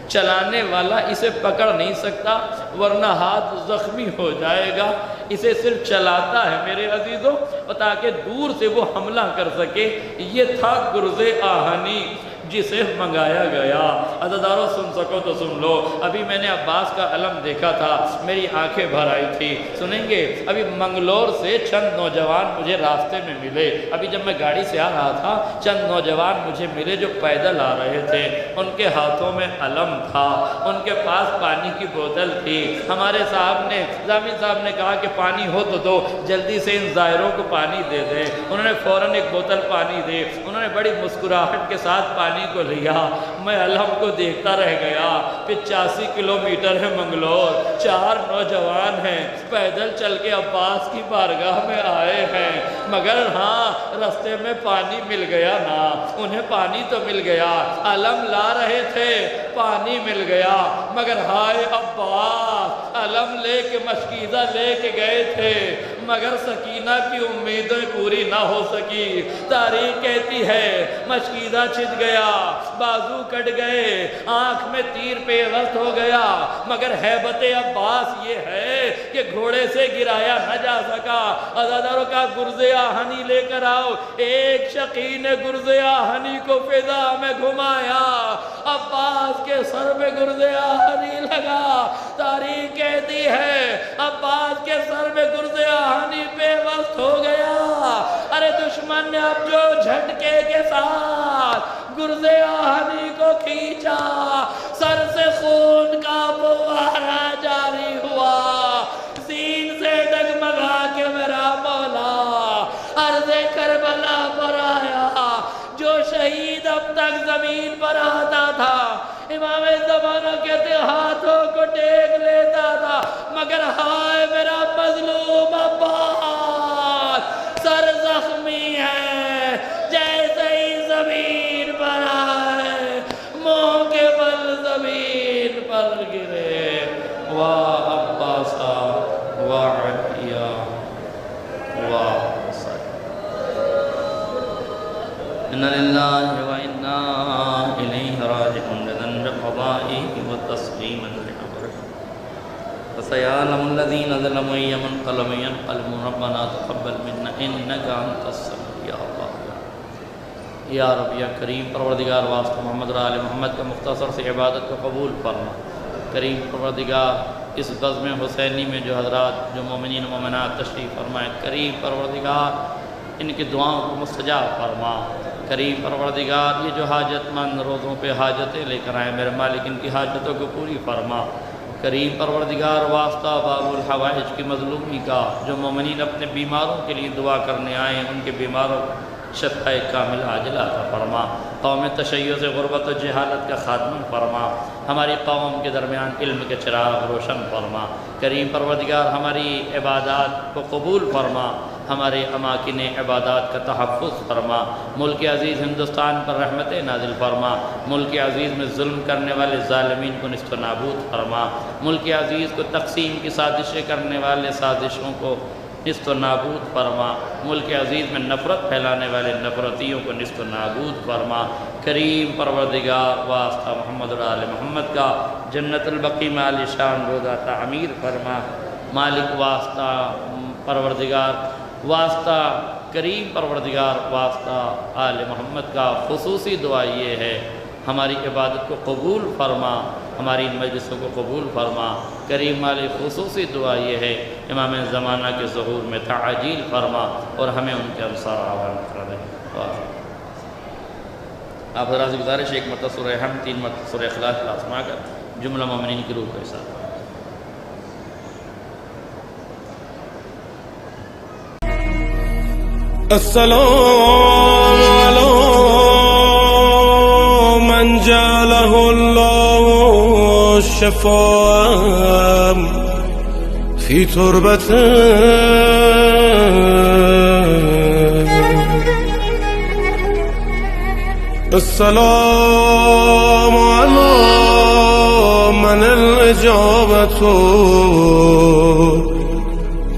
چلانے والا اسے پکڑ نہیں سکتا ورنہ ہاتھ زخمی ہو جائے گا، اسے صرف چلاتا ہے میرے عزیزوں تاکہ دور سے وہ حملہ کر سکے۔ یہ تھا گرز آہنی۔ جسے منگایا گیا۔ عزادارو سن سکو تو سن لو، ابھی میں نے عباس کا علم دیکھا تھا، میری آنکھیں بھر آئی تھی۔ سنیں گے، ابھی منگلور سے چند نوجوان مجھے راستے میں ملے، ابھی جب میں گاڑی سے آ رہا تھا چند نوجوان مجھے ملے جو پیدل آ رہے تھے، ان کے ہاتھوں میں علم تھا، ان کے پاس پانی کی بوتل تھی۔ ہمارے ضامن صاحب نے کہا کہ پانی ہو تو دو، جلدی سے ان زائروں کو پانی دے دے۔ انہوں نے فوراً ایک بوتل پانی دی، انہوں نے بڑی مسکراہٹ کے ساتھ پانی کو لیا۔ میں علم کو دیکھتا رہ گیا، 85 کلومیٹر ہے منگلور، 4 نوجوان ہیں، پیدل چل کے عباس کی بارگاہ میں آئے ہیں، مگر ہاں رستے میں پانی مل گیا نا، انہیں پانی تو مل گیا، علم لا رہے تھے، پانی مل گیا، مگر ہائے عباس، علم لے کے مشکیزہ لے کے گئے تھے، مگر سکینہ کی امیدیں پوری نہ ہو سکی۔ تاریخ کہتی ہے مشکیزہ چھت گیا، بازو کٹ گئے، آنکھ میں تیر پیوست ہو گیا، مگر ہیبت عباس یہ ہے کہ گھوڑے سے گرایا نہ جا سکا۔ عزاداروں کا گرز آہنی لے کر آؤ، ایک شقی نے گرز آہنی کو فضا میں گھمایا، عباس کے سر میں گرز آہنی لگا۔ تاریخ کہتی ہے عباس کے سر میں گرز آہنی پیوست ہو گیا۔ ارے دشمن نے اب جو جھٹکے کے ساتھ گرز آہنی کو کھینچا، سر سے خون کا فوارہ جاری ہوا، سین سے ڈگمگا کے میرا مولا عرض کربلا پر آیا۔ جو شہید اب تک زمین پر آتا تھا، امام زمانہ کہتے ہاتھوں کو ٹیک لیتا تھا، مگر ہائے میرا مظلوم عباس، سر زخمی ہے، جیسے ہی زمین پر آئے منہ کے بل زمین پر گرے۔ واہ عباسا واہ علیہ واہ حسین، اِنَّ لِلَّهِ وَإِنَّا إِلَيْهِ رَاجِعُونَ لِذَنبِ قَضَائِهِ وَتَسْلِيمًا لِأَمْرِهِ فَسَيَعْلَمُ الَّذِينَ ظَلَمُوا أَيَّ مُنقَلَبٍ يَنقَلِبُونَ رَبَّنَا تَقَبَّلْ مِنَّا إِنَّكَ أَنْتَ السَّمِيعُ یا اللہ، یا رب یا کریم پروردگار واسطہ محمد اور آل محمد کا مختصر سے عبادت کو قبول فرما۔ کریم پروردگار اس بزم حسینی میں جو حضرات جو مومنین و مومنات تشریف فرمائیں، کریم پروردگار ان کی دعاؤں کو مستجاب فرما۔ کریم پروردگار یہ جو حاجت مند روزوں پہ حاجتیں لے کر آئیں، میرے مالک ان کی حاجتوں کو پوری فرما۔ کریم پروردگار واسطہ باب الحوائج کی مظلومی کا، جو مومنین اپنے بیماروں کے لیے دعا کرنے آئے ان کے بیماروں شفاء کامل عاجل عطا فرما۔ قوم تشیع سے غربت و جہالت کا خاتمہ فرما، ہماری قوم کے درمیان علم کے چراغ روشن فرما۔ کریم پروردگار ہماری عبادات کو قبول فرما، ہمارے اماکن عبادات کا تحفظ فرما۔ ملک عزیز ہندوستان پر رحمت نازل فرما، ملک عزیز میں ظلم کرنے والے ظالمین کو نست و نابود فرما، ملک عزیز کو تقسیم کی سازشیں کرنے والے سازشوں کو نست و نابود فرما، ملک عزیز میں نفرت پھیلانے والے نفرتیوں کو نست و نابود فرما۔ کریم پروردگار واسطہ محمد اور آل محمد کا جنت البقیع میں عالی شان روضہ تعمیر فرما۔ مالک واسطہ پروردگار واسطہ کریم پروردگار واسطہ آل محمد کا خصوصی دعا یہ ہے، ہماری عبادت کو قبول فرما، ہماری ان مجلسوں کو قبول فرما۔ کریم مالک خصوصی دعا یہ ہے، امام زمانہ کے ظہور میں تعجیل فرما اور ہمیں ان کے انصار عوام کر دے۔ آپ حضرات سے گزارش ایک مرتبہ سورہ حمد، 3 مرتبہ سورہ اخلاص کا سما کر جملہ مومنین کی روح کو حساب۔ السلام علی من جعله الله شفاء في تربته السلام على من الإجابة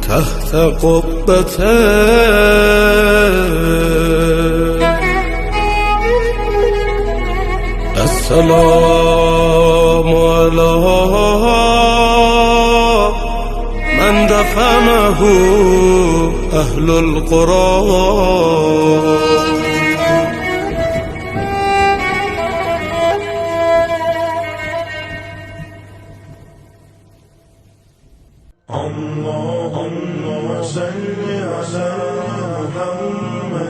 تحت قبته السلام على من دفنه أهل القرى اللهم صل على محمد